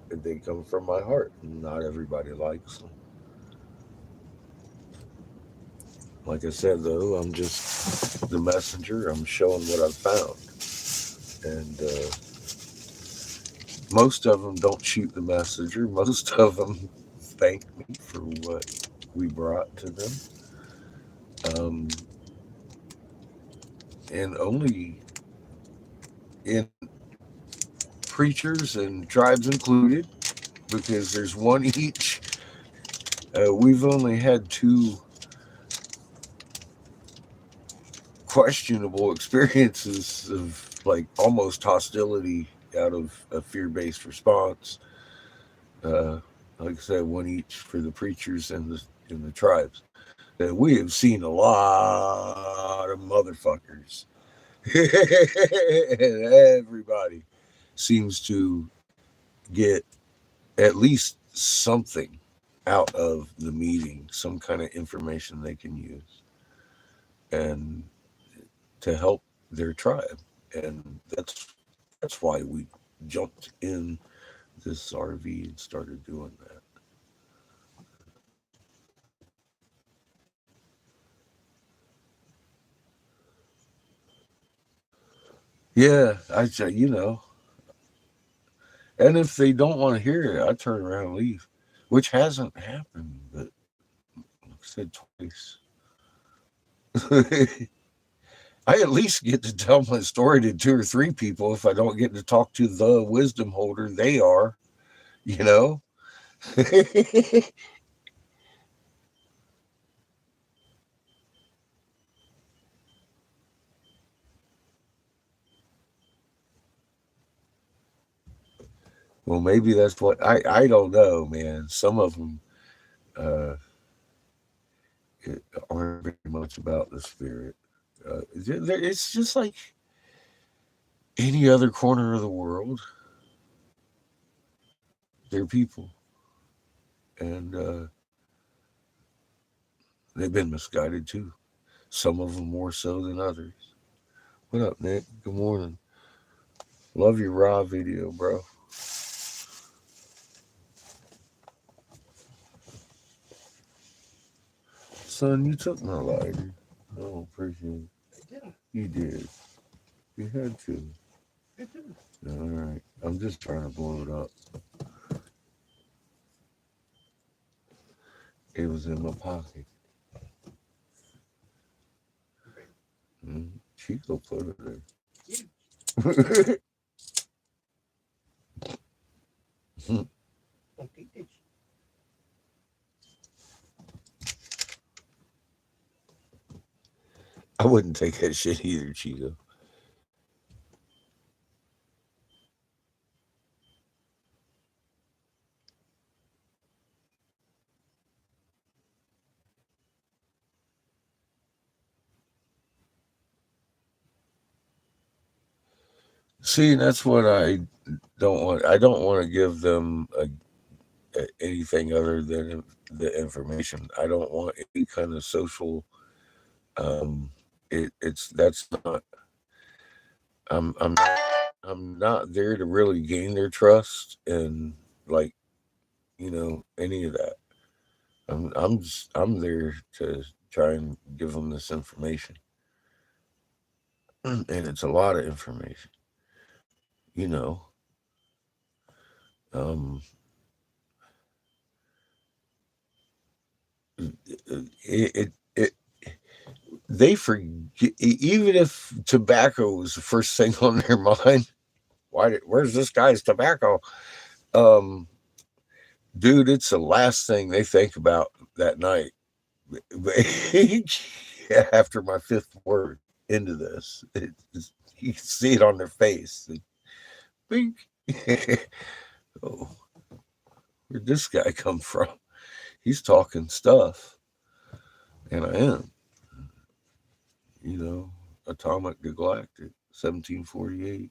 they come from my heart. Not everybody likes them. Like I said, though, I'm just the messenger. I'm showing what I've found. And most of them don't shoot the messenger. Most of them thank me for what we brought to them. Um, and only in preachers and tribes included, because there's one each. We've only had two questionable experiences of like almost hostility out of a fear-based response. Uh, like I said, one each for the preachers and the tribes. That we have seen a lot of motherfuckers. And everybody seems to get at least something out of the meeting, some kind of information they can use and to help their tribe. And that's why we jumped in this RV and started doing that. Yeah, and if they don't want to hear it, I turn around and leave, which hasn't happened, but like I said twice. I at least get to tell my story to two or three people if I don't get to talk to the wisdom holder they are, you know? Well, maybe that's what I don't know, man. Some of them uh, aren't very much about the spirit. It's just like any other corner of the world. They're people, and they've been misguided too. Some of them more so than others. What up, Nick? Good morning. Love your raw video, bro. Son, you took my lighter. Oh, appreciate it. I didn't. You did. You had to. I didn't. All right. I'm just trying to blow it up. It was in my pocket. Chico put it there. Don't take that shit. I wouldn't take that shit either, Chico. See, that's what I don't want. I don't want to give them anything other than the information. I don't want any kind of social. Um, it's that's not. I'm not there to really gain their trust and like any of that. I'm there to try and give them this information, and it's a lot of information. You know, um, it they forget even if tobacco was the first thing on their mind. Where's this guy's tobacco? Um, dude, it's the last thing they think about that night. After my fifth word into this, you can see it on their face. Bink. Oh, where'd this guy come from? He's talking stuff, and I am. Atomic Galactic, 1748,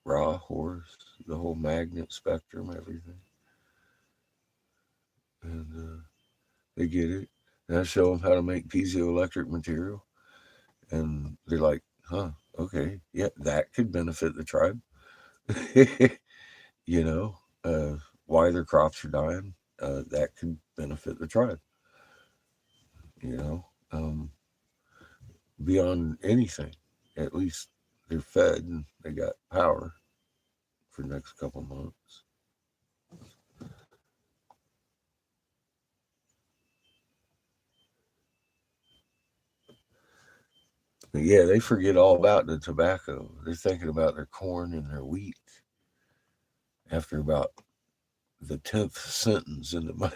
raw horse, the whole magnet spectrum, everything, and they get it. And I show them how to make piezoelectric material, and they're like, "Huh, okay, yeah, that could benefit the tribe." you know, why their crops are dying, that could benefit the tribe. You know, beyond anything, at least they're fed and they got power for the next couple months. Yeah, they forget all about the tobacco. They're thinking about their corn and their wheat after about the 10th sentence in the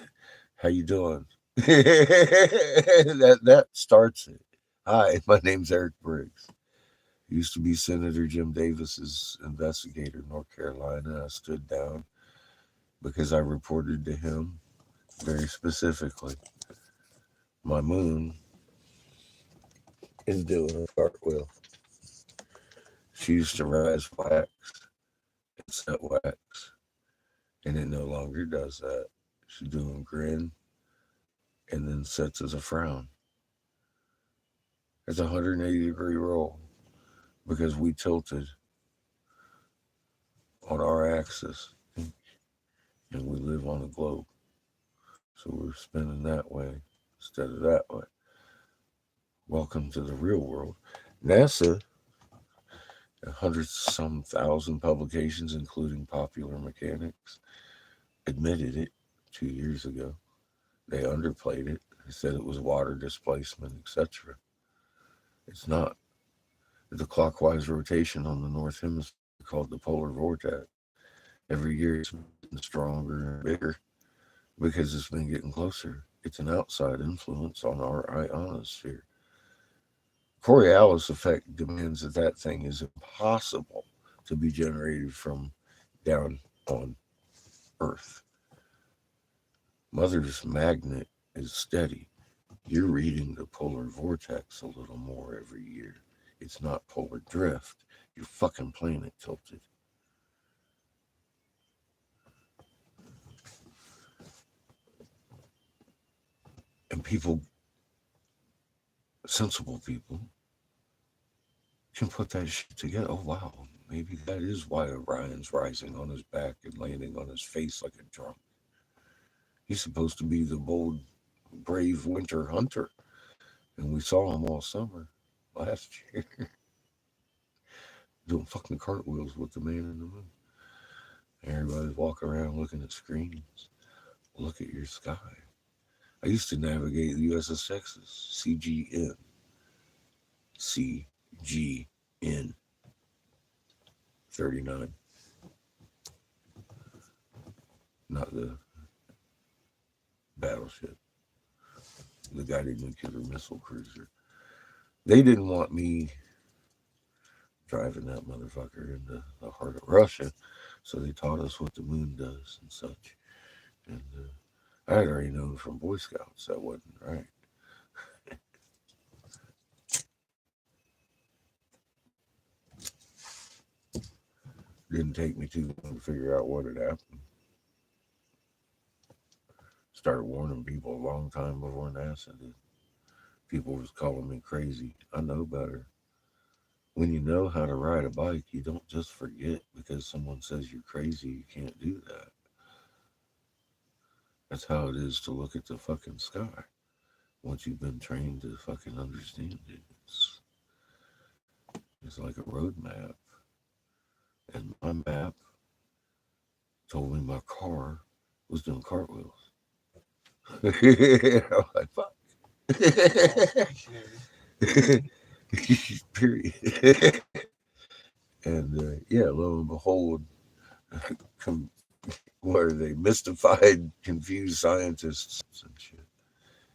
how you doing? that starts it. Hi, my name's Eric Briggs. Used to be Senator Jim Davis's investigator in North Carolina. I stood down because I reported to him very specifically. My moon is doing a cartwheel. She used to rise wax and set wax, and it no longer does that. She's doing grin and then sets as a frown. It's a 180-degree roll because we tilted on our axis and we live on a globe. So we're spinning that way instead of that way. Welcome to the real world. NASA, 100-some thousand publications, including Popular Mechanics, admitted it 2 years ago. They underplayed it. They said it was water displacement, etc. It's not. It's a clockwise rotation on the north hemisphere called the polar vortex. Every year it's getting stronger and bigger because it's been getting closer. It's an outside influence on our ionosphere. Coriolis effect demands that thing is impossible to be generated from down on Earth. Mother's magnet is steady. You're reading the polar vortex a little more every year. It's not polar drift. Your fucking planet tilted. And people, sensible people, can put that shit together. Oh, wow. Maybe that is why Orion's rising on his back and landing on his face like a drunk. He's supposed to be the bold, brave winter hunter. And we saw him all summer last year doing fucking cartwheels with the man in the moon. Everybody's walking around looking at screens. Look at your sky. I used to navigate the USS Texas, CGN. CGN 39. Not the battleship, the guided nuclear missile cruiser. They didn't want me driving that motherfucker into the heart of Russia, so they taught us what the moon does and such. And I had already known from Boy Scouts that wasn't right. Didn't take me too long to figure out what had happened. Started warning people a long time before NASA did. People was calling me crazy. I know better. When you know how to ride a bike, you don't just forget because someone says you're crazy. You can't do that. That's how it is to look at the fucking sky. Once you've been trained to fucking understand it, it's like a road map. And my map told me my car was doing cartwheels. I'm like, fuck. Period. And yeah, lo and behold, what are they? Mystified, confused scientists and shit.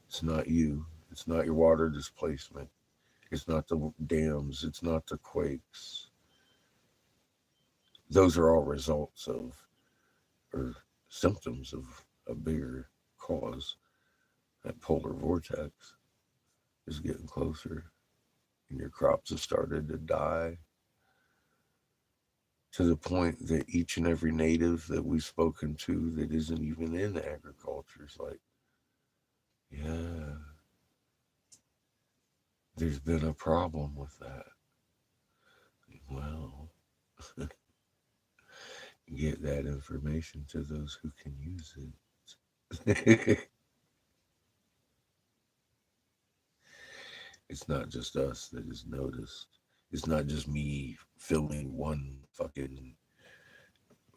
It's not you. It's not your water displacement. It's not the dams. It's not the quakes. Those are all results of, or symptoms of a bigger cause. That polar vortex is getting closer, and your crops have started to die to the point that each and every native that we've spoken to that isn't even in agriculture is like, yeah, there's been a problem with that. Well, get that information to those who can use it. It's not just us that is noticed. It's not just me filming one fucking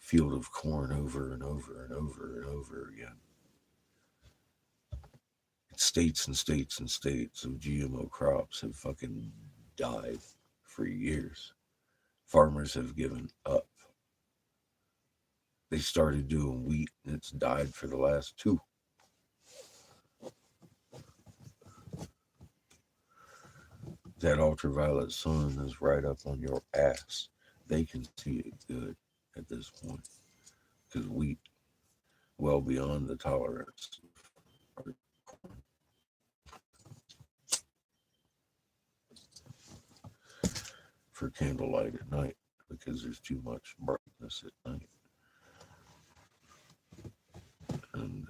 field of corn over and over and over and over again. States and states and states of GMO crops have fucking died for years. Farmers have given up. They started doing wheat and it's died for the last two. That ultraviolet sun is right up on your ass. They can see it good at this point because wheat well beyond the tolerance for candlelight at night because there's too much brightness at night. And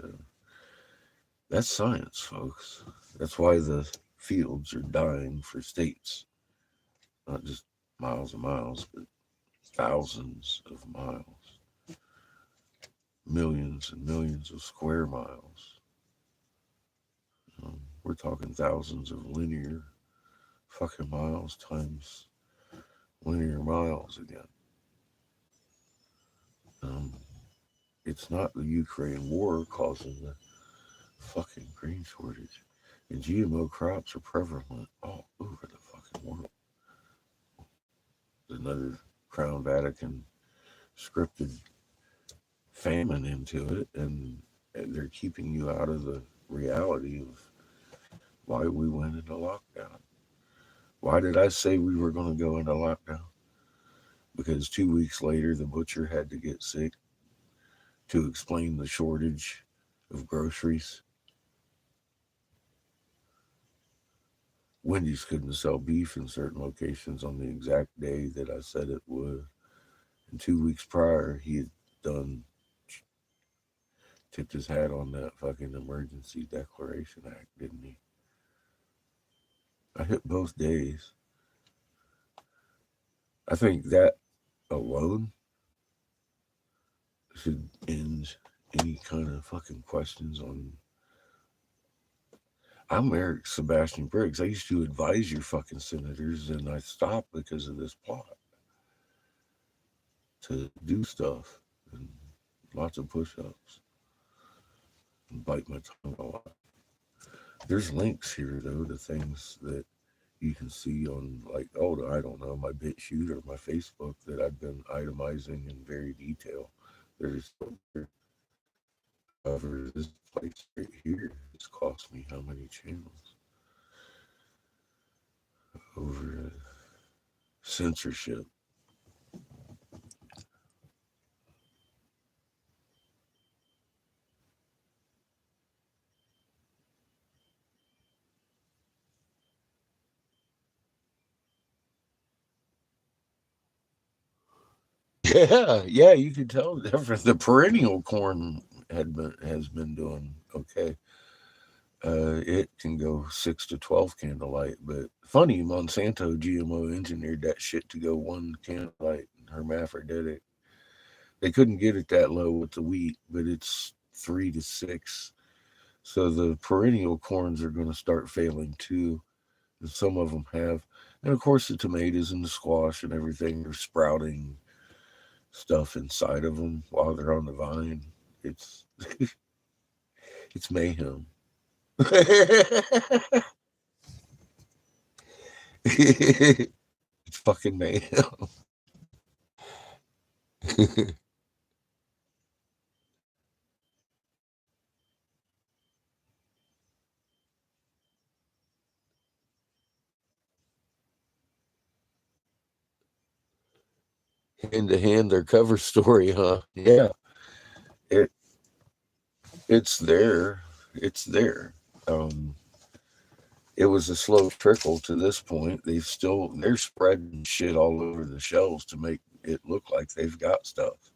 that's science, folks. That's why the fields are dying for states, not just miles and miles, but thousands of miles, millions and millions of square miles. We're talking thousands of linear fucking miles times linear miles again. It's not the Ukraine war causing the fucking grain shortage. And GMO crops are prevalent all over the fucking world. There's another Crown Vatican scripted famine into it, and they're keeping you out of the reality of why we went into lockdown. Why did I say we were going to go into lockdown? Because 2 weeks later, the butcher had to get sick to explain the shortage of groceries. Wendy's couldn't sell beef in certain locations on the exact day that I said it would. And 2 weeks prior, he had tipped his hat on that fucking Emergency Declaration Act, didn't he? I hit both days. I think that alone should end any kind of fucking questions on. I'm Eric Sebastian Briggs. I used to advise your fucking senators, and I stopped because of this plot to do stuff and lots of push-ups and bite my tongue a lot. There's links here though to things that you can see on, like, I don't know, my BitChute or my Facebook that I've been itemizing in very detail. There's however, this place right here has cost me how many channels over censorship. Yeah, you can tell the difference. The perennial corn has been doing okay. It can go 6 to 12 candlelight, but funny, Monsanto GMO engineered that shit to go 1 candlelight, hermaphroditic. They couldn't get it that low with the wheat, but it's 3 to 6. So the perennial corns are going to start failing too, and some of them have. And of course, the tomatoes and the squash and everything are sprouting stuff inside of them while they're on the vine. It's it's mayhem. It's fucking mayhem. Hand to hand, their cover story, huh? Yeah, it it's there. It's there. Um, it was a slow trickle to this point. They're spreading shit all over the shelves to make it look like they've got stuff.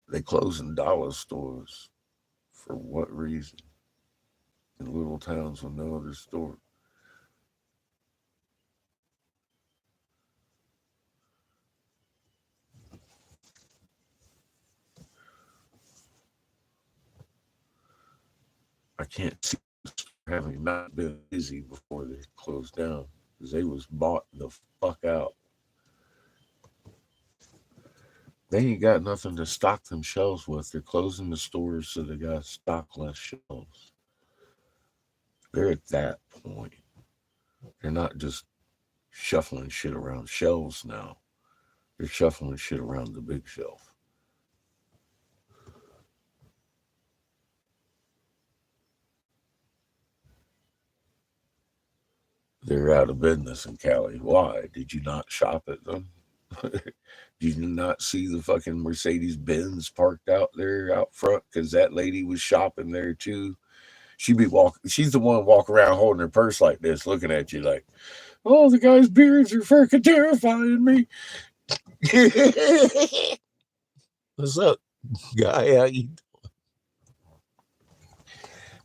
They closing dollar stores for what reason? In little towns with no other store. I can't see having not been busy before they closed down because they was bought the fuck out. They ain't got nothing to stock them shelves with. They're closing the stores so they got to stock less shelves. They're at that point. They're not just shuffling shit around shelves now. They're shuffling shit around the big shelf. They're out of business in Cali. Why? Did you not shop at them? Did you not see the fucking Mercedes Benz parked out there out front? Because that lady was shopping there too. She'd be walking. She's the one walking around holding her purse like this, looking at you like, "Oh, the guy's beards are freaking terrifying me." What's up, guy? How you?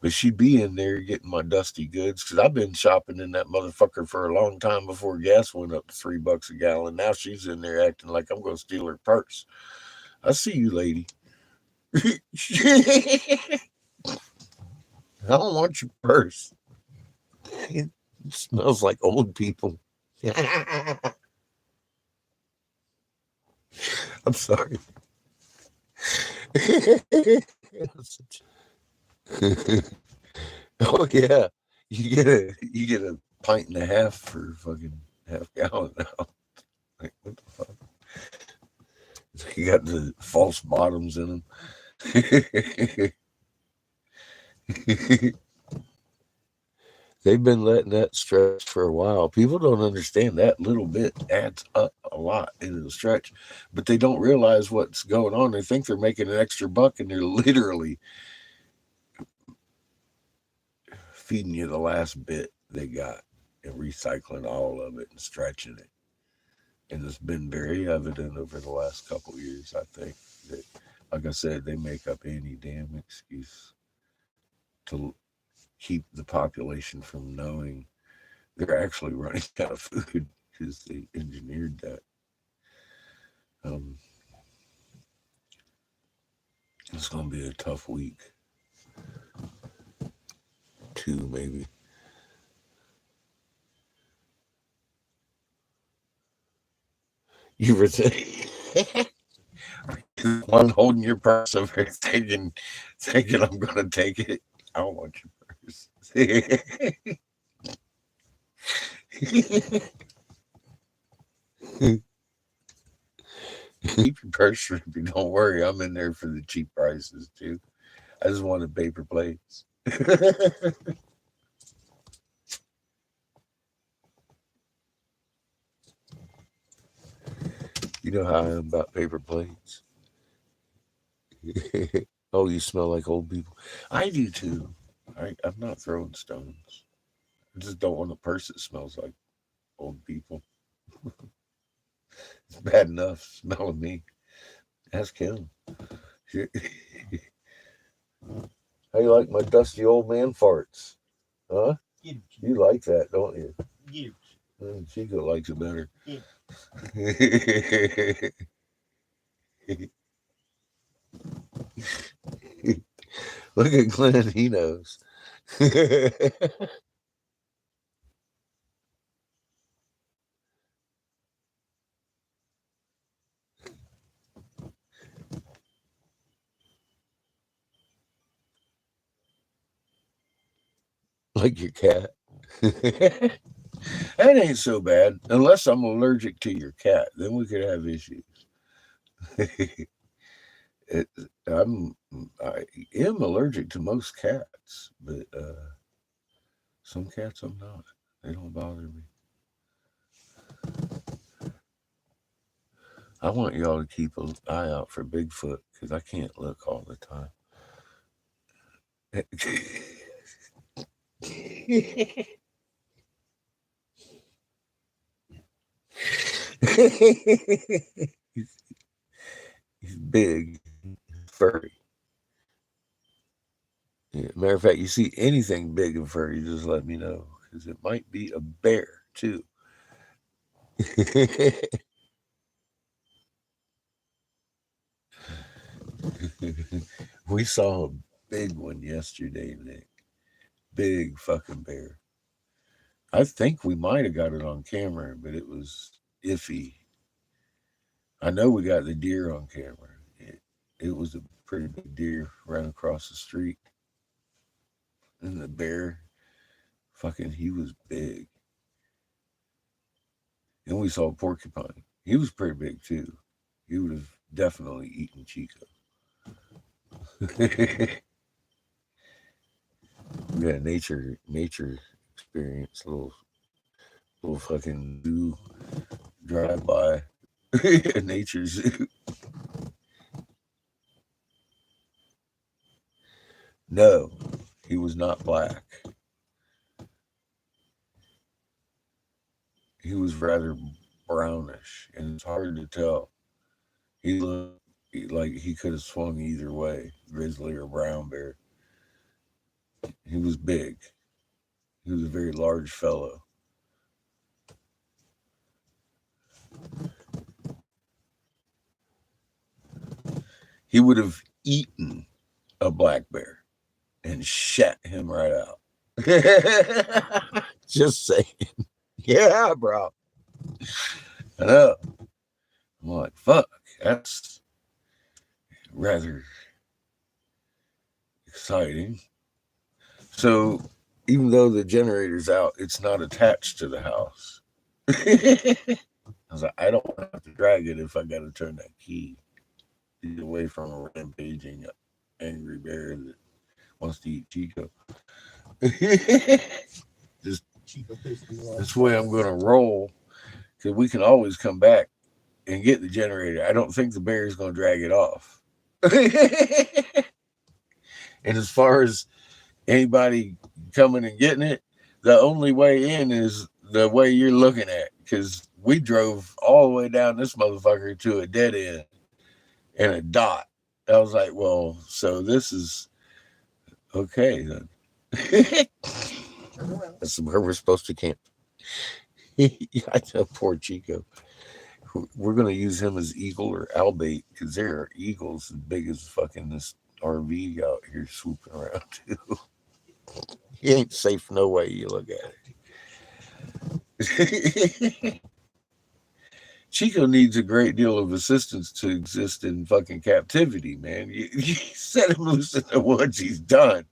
But she'd be in there getting my dusty goods because I've been shopping in that motherfucker for a long time before gas went up to $3 a gallon. Now she's in there acting like I'm going to steal her purse. I see you, lady. I don't want your purse. It smells like old people. I'm sorry. Oh yeah, you get a pint and a half for fucking half gallon now. Like what the fuck? You got the false bottoms in them. They've been letting that stretch for a while. People don't understand that little bit adds up a lot in the stretch, but they don't realize what's going on. They think they're making an extra buck, and they're literally feeding you the last bit they got and recycling all of it and stretching it. And it's been very evident over the last couple of years, I think, that, like I said, they make up any damn excuse to keep the population from knowing they're actually running out of food because they engineered that. Um, it's going to be a tough week. 2, maybe. You were one holding your purse over there thinking I'm going to take it. I don't want your purse. Keep your purse strippy. Don't worry. I'm in there for the cheap prices too. I just wanted paper plates. You know how I am about paper plates. Oh, you smell like old people. I do too. I'm not throwing stones. I just don't want a purse that smells like old people. It's bad enough smelling me. Ask him. How you like my dusty old man farts? Huh? You like that, don't you? Chico likes it better. Look at Glenn, he knows. Like your cat. That ain't so bad, unless I'm allergic to your cat. Then we could have issues. it, I am allergic to most cats, but some cats I'm not. They don't bother me. I want y'all to keep an eye out for Bigfoot because I can't look all the time. He's big, furry. Yeah, matter of fact, you see anything big and furry, just let me know because it might be a bear too. We saw a big one yesterday, Nick. Big fucking bear. I think we might have got it on camera, but it was iffy. I know we got the deer on camera. It was a pretty big deer ran across the street. And the bear, fucking, he was big. And we saw a porcupine. He was pretty big too. He would have definitely eaten Chico. We got a nature experience, little fucking zoo drive by. Nature zoo. No, he was not black. He was rather brownish, and it's hard to tell. He looked like he could have swung either way, grizzly or brown bear. He was big. He was a very large fellow. He would have eaten a black bear and shat him right out. Just saying. Yeah, bro. I know. I'm like, fuck, that's rather exciting. So, even though the generator's out, it's not attached to the house. I was like, I don't have to drag it if I got to turn that key to get away from a rampaging angry bear that wants to eat Chico. Just that's the way I'm going to roll, because we can always come back and get the generator. I don't think the bear is going to drag it off. And as far as anybody coming and getting it, the only way in is the way you're looking at, because we drove all the way down this motherfucker to a dead end and a dot. I was like, well, so this is okay then. That's where we're supposed to camp. I tell poor Chico, we're going to use him as eagle or albait, because there are eagles as big as fucking this RV out here swooping around too. He ain't safe no way you look at it. Chico needs a great deal of assistance to exist in fucking captivity, man. You set him loose in the woods, he's done.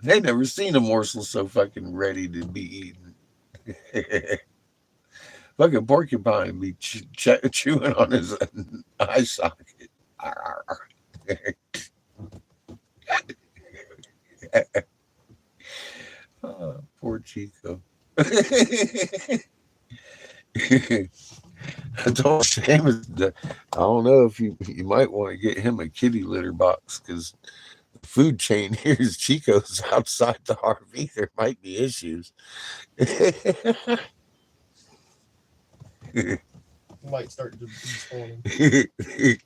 They never seen a morsel so fucking ready to be eaten. Fucking porcupine be chewing on his eye socket. Oh, poor Chico. I told Seamus, I don't know if you might want to get him a kitty litter box, because the food chain here is Chico's outside the RV. There might be issues. Might start to be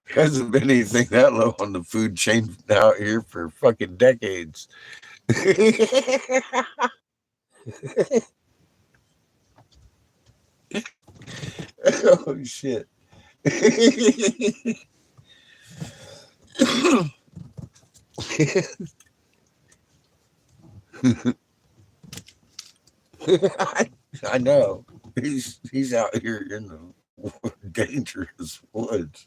Hasn't been anything that low on the food chain out here for fucking decades. Oh shit. I know. He's out here in the dangerous woods.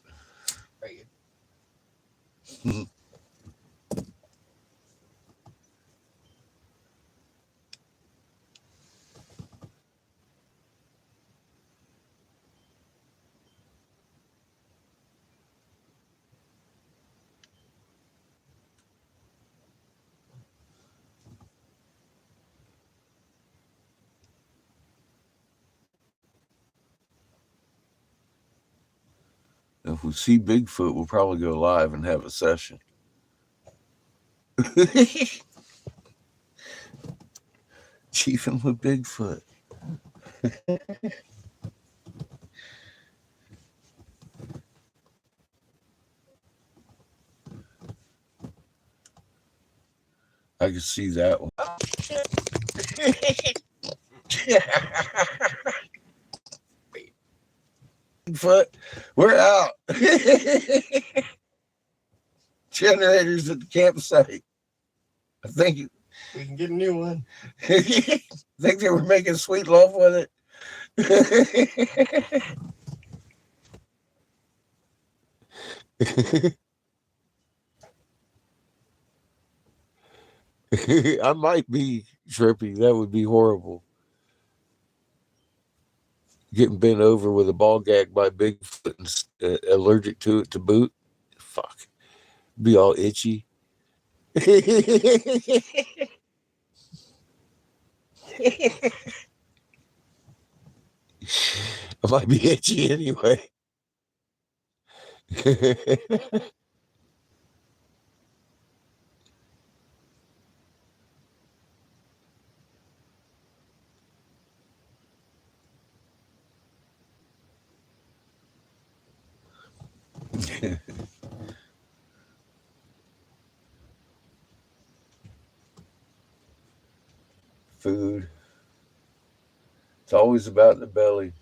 If we see Bigfoot, we'll probably go live and have a session. Chiefing with Bigfoot. I can see that one. Bigfoot, we're out. Generators at the campsite. I think we can get a new one. think they were making sweet love with it. I might be trippy. That would be horrible. Getting bent over with a ball gag by Bigfoot and allergic to it to boot. Fuck. Be all itchy. I might be itchy anyway. Food. It's always about the belly.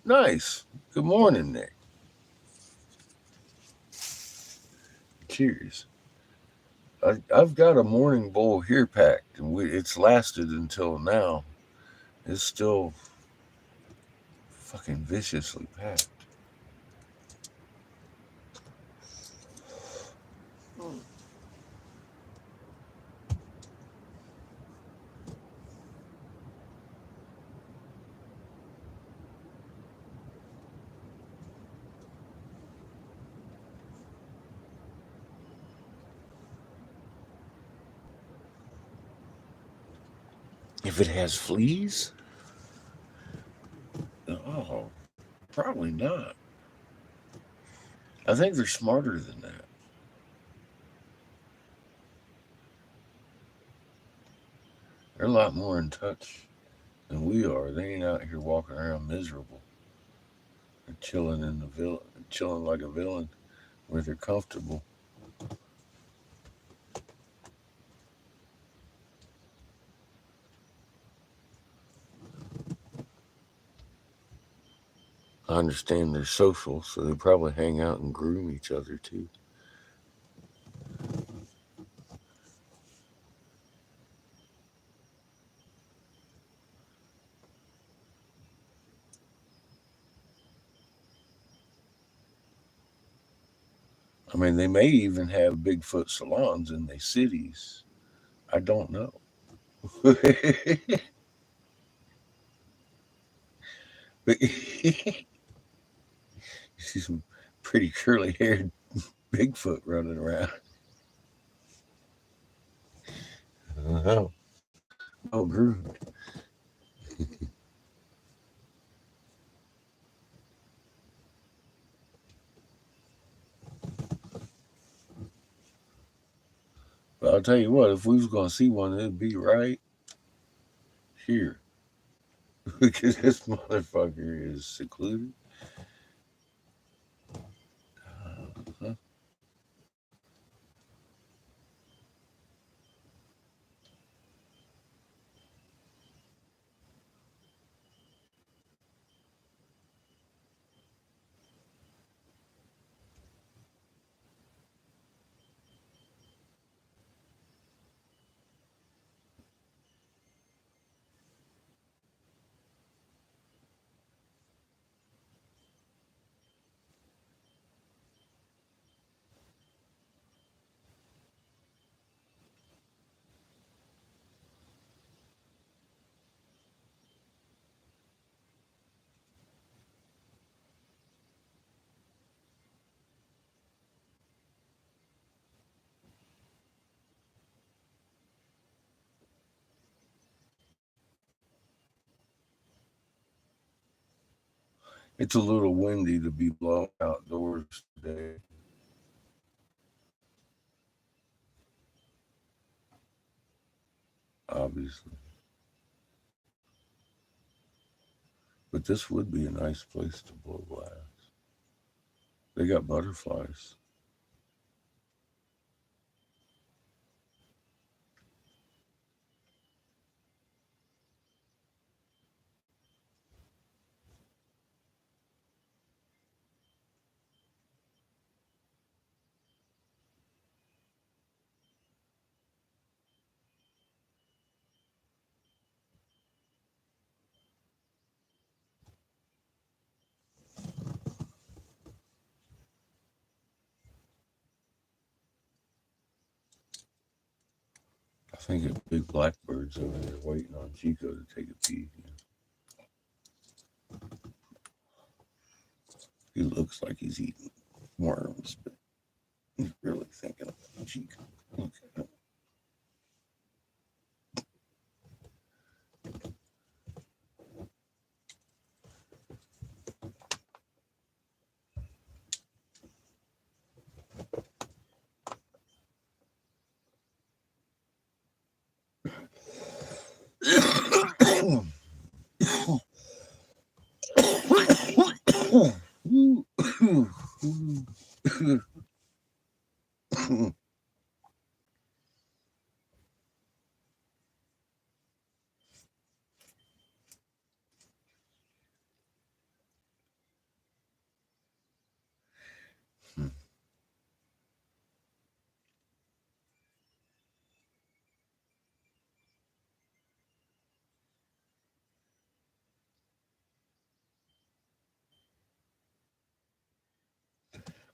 Nice. Good morning, Nick. Cheers. I've got a morning bowl here packed, and it's lasted until now. It's still fucking viciously packed. If it has fleas? Oh, probably not. I think they're smarter than that. They're a lot more in touch than we are. They ain't out here walking around miserable. They're chilling in the villain, chilling like a villain, where they're comfortable. I understand they're social, so they probably hang out and groom each other too. I mean, they may even have Bigfoot salons in their cities. I don't know. But you see some pretty curly haired Bigfoot running around. Oh, oh, groomed. But I'll tell you what, if we was going to see one, it'd be right here. Because this motherfucker is secluded. Huh? It's a little windy to be blowing outdoors today. Obviously. But this would be a nice place to blow glass. They got butterflies. think a big blackbird's over there waiting on Chico to take a peek. He looks like he's eating worms, but he's really thinking about Chico. Okay.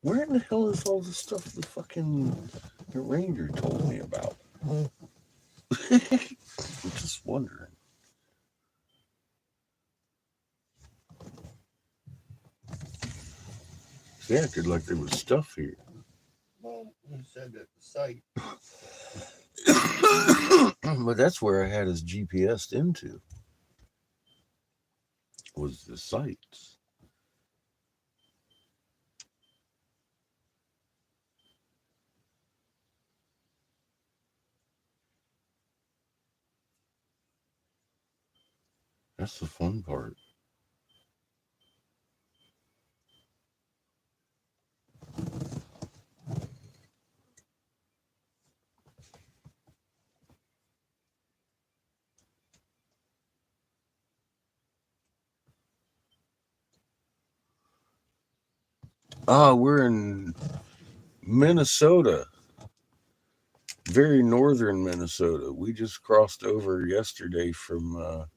Where in the hell is all the stuff the ranger told me about? I'm just wondering. They acted like there was stuff here. Well, he said at the site. But that's where I had his GPS into, was the sites. That's the fun part. We're in Minnesota, very northern Minnesota. We just crossed over yesterday from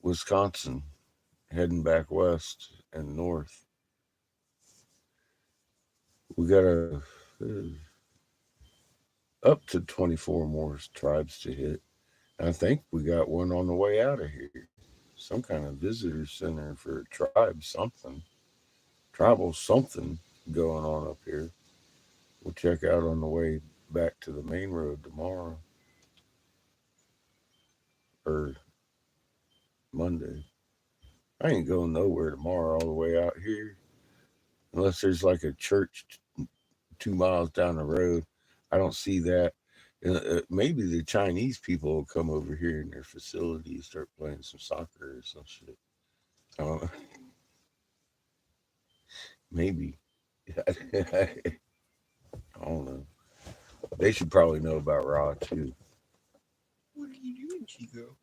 Wisconsin, heading back west and north. We got up to 24 more tribes to hit. I think we got one on the way out of here. Some kind of visitor center for tribes, something. Tribal something going on up here. We'll check out on the way back to the main road tomorrow or Monday. I ain't going nowhere tomorrow all the way out here unless there's like a church 2 miles down the road. I don't see that. Maybe the Chinese people will come over here in their facility and start playing some soccer or some shit. Maybe. I don't know. They should probably know about Raw too. What are you doing, Chico?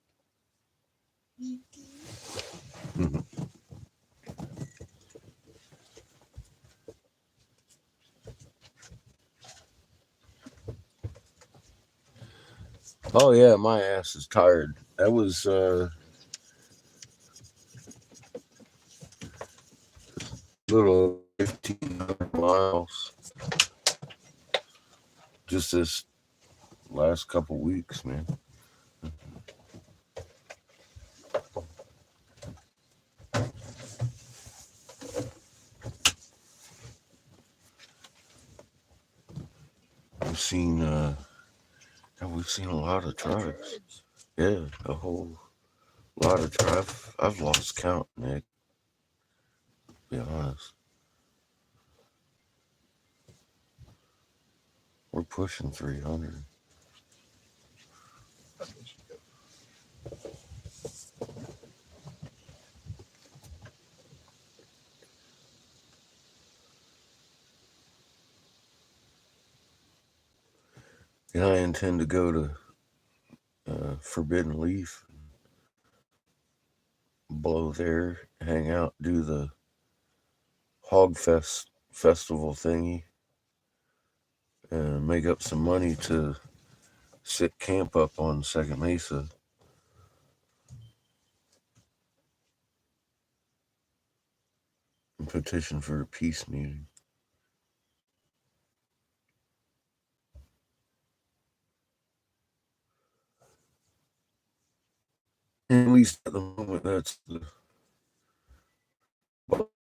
Oh yeah, my ass is tired. That was little 1,500 miles just this last couple weeks, man. We've seen a lot of tribes. Yeah, a whole lot of tribes. I've lost count, Nick. To be honest, we're pushing 300. Yeah, I intend to go to Forbidden Leaf, blow there, hang out, do the Hog Fest festival thingy, and make up some money to sit camp up on Second Mesa and petition for a peace meeting. least at the moment, that's the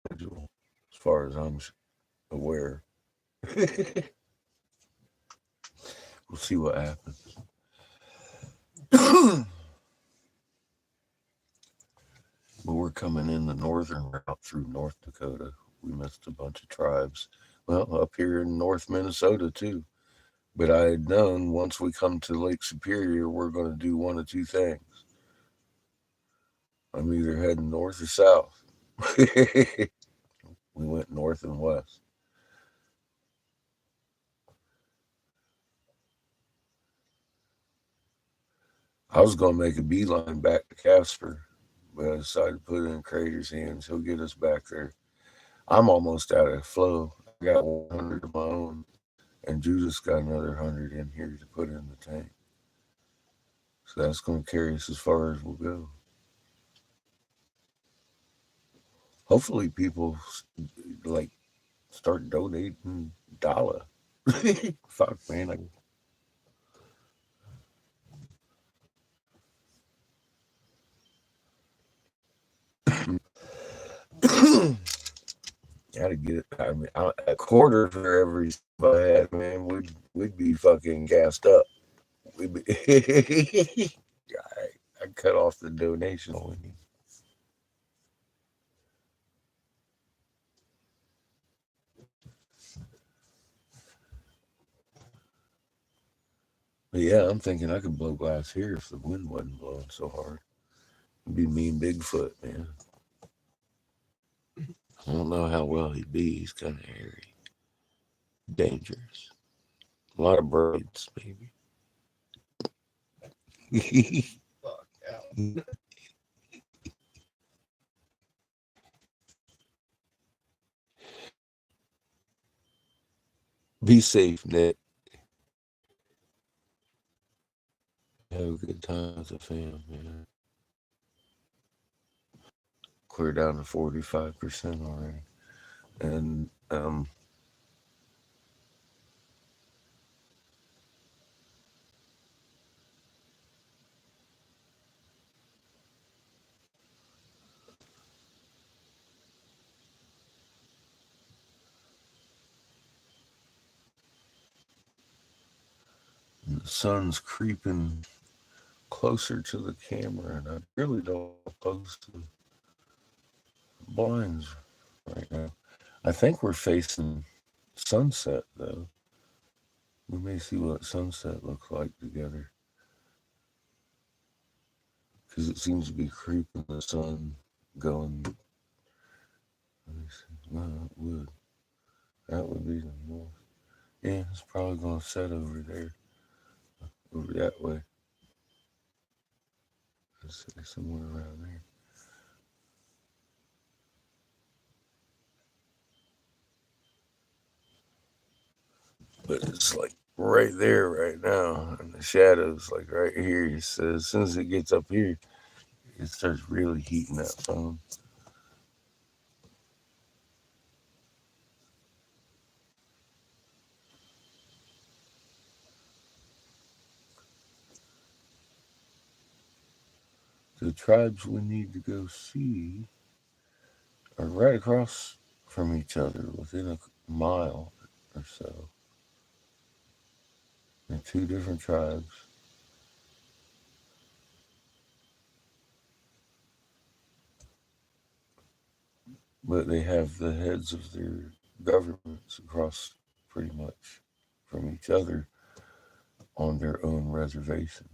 schedule, as far as I'm aware. We'll see what happens. But we're coming in the northern route through North Dakota. We missed a bunch of tribes. Well, up here in North Minnesota too. But I had known once we come to Lake Superior, we're going to do one of two things. I'm either heading north or south. We went north and west. I was going to make a beeline back to Casper, but I decided to put it in Crater's hands. He'll get us back there. I'm almost out of flow. I got 100 of my own, and Judith's got another 100 in here to put in the tank. So that's going to carry us as far as we'll go. Hopefully, people like start donating dollar. Fuck, man. Gotta get it. I mean, a quarter for every I had, man. We'd be fucking gassed up. We'd be. I cut off the donation. But yeah, I'm thinking I could blow glass here if the wind wasn't blowing so hard. It'd be me and Bigfoot, man. I don't know how well he'd be. He's kind of hairy, dangerous. A lot of braids, maybe. Fuck out. Be safe, Nick. Have a good time with the fam, man. Clear down to 45% already. And the sun's creeping closer to the camera, and I really don't post the blinds right now. I think we're facing sunset, though. We may see what sunset looks like together. Because it seems to be creeping the sun going. Let me see. No, it would. That would be the north. Yeah, it's probably going to set over there. Over that way. Let's say somewhere around there. But it's like right there right now, and the shadows like right here. So as soon as it gets up here, it starts really heating that phone. The tribes we need to go see are right across from each other, within a mile or so. They're two different tribes. But they have the heads of their governments across pretty much from each other on their own reservations.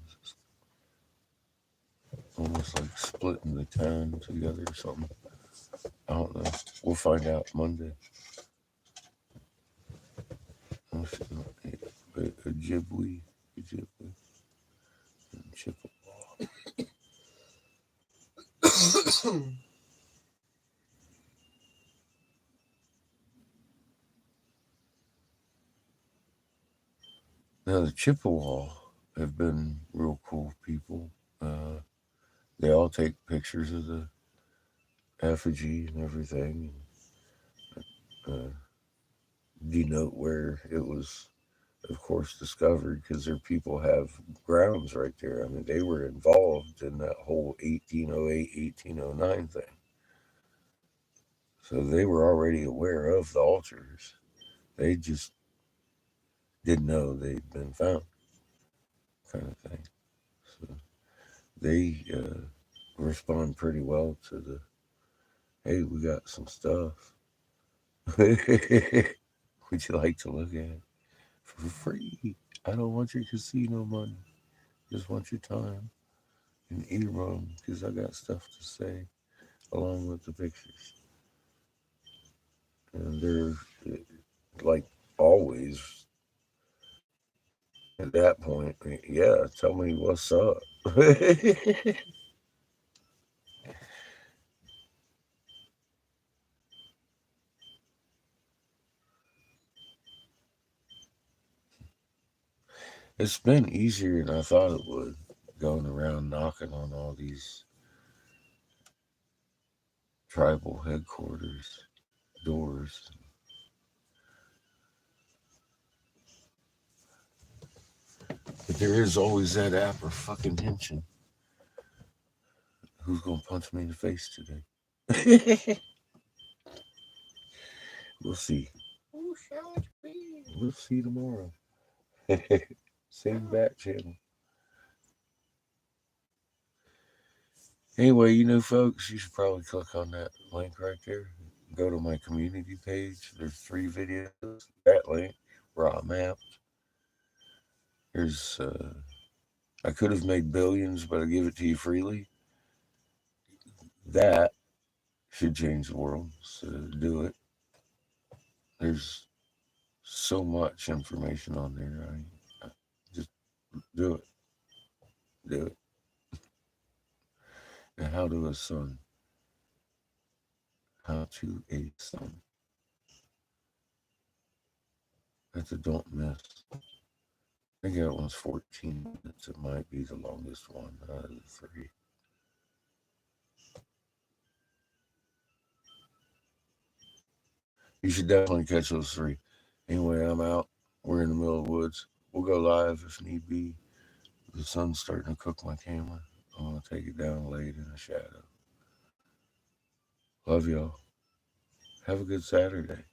It's almost like splitting the town together or something. I don't know. We'll find out Monday. Ojibwe, and Chippewa. Now the Chippewa have been real cool people. They all take pictures of the effigy and everything, and denote where it was of course, discovered because their people have grounds right there. I mean, they were involved in that whole 1808, 1809 thing. So they were already aware of the altars. They just didn't know they'd been found, kind of thing. So they respond pretty well to the, hey, we got some stuff. Would you like to look at it for free? I don't want your casino money. Just want your time and earworm because I got stuff to say along with the pictures. And they're like always at that point, yeah, tell me what's up. It's been easier than I thought it would, going around knocking on all these tribal headquarters doors. But there is always that apprehension. Who's gonna punch me in the face today? We'll see. Who shall it be? We'll see tomorrow. Same back channel. Anyway, folks, you should probably click on that link right there. Go to my community page. There's 3 videos. That link where I'm at. There's I could have made billions, but I give it to you freely. That should change the world. So do it. There's so much information on there. I just do it. Do it. And how to a son. How to a son. That's a don't miss. I think that one's 14 minutes. It might be the longest one out of the 3. You should definitely catch those 3. Anyway, I'm out. We're in the middle of the woods. We'll go live if need be. The sun's starting to cook my camera. I'm going to take it down, lay it in the shadow. Love y'all. Have a good Saturday.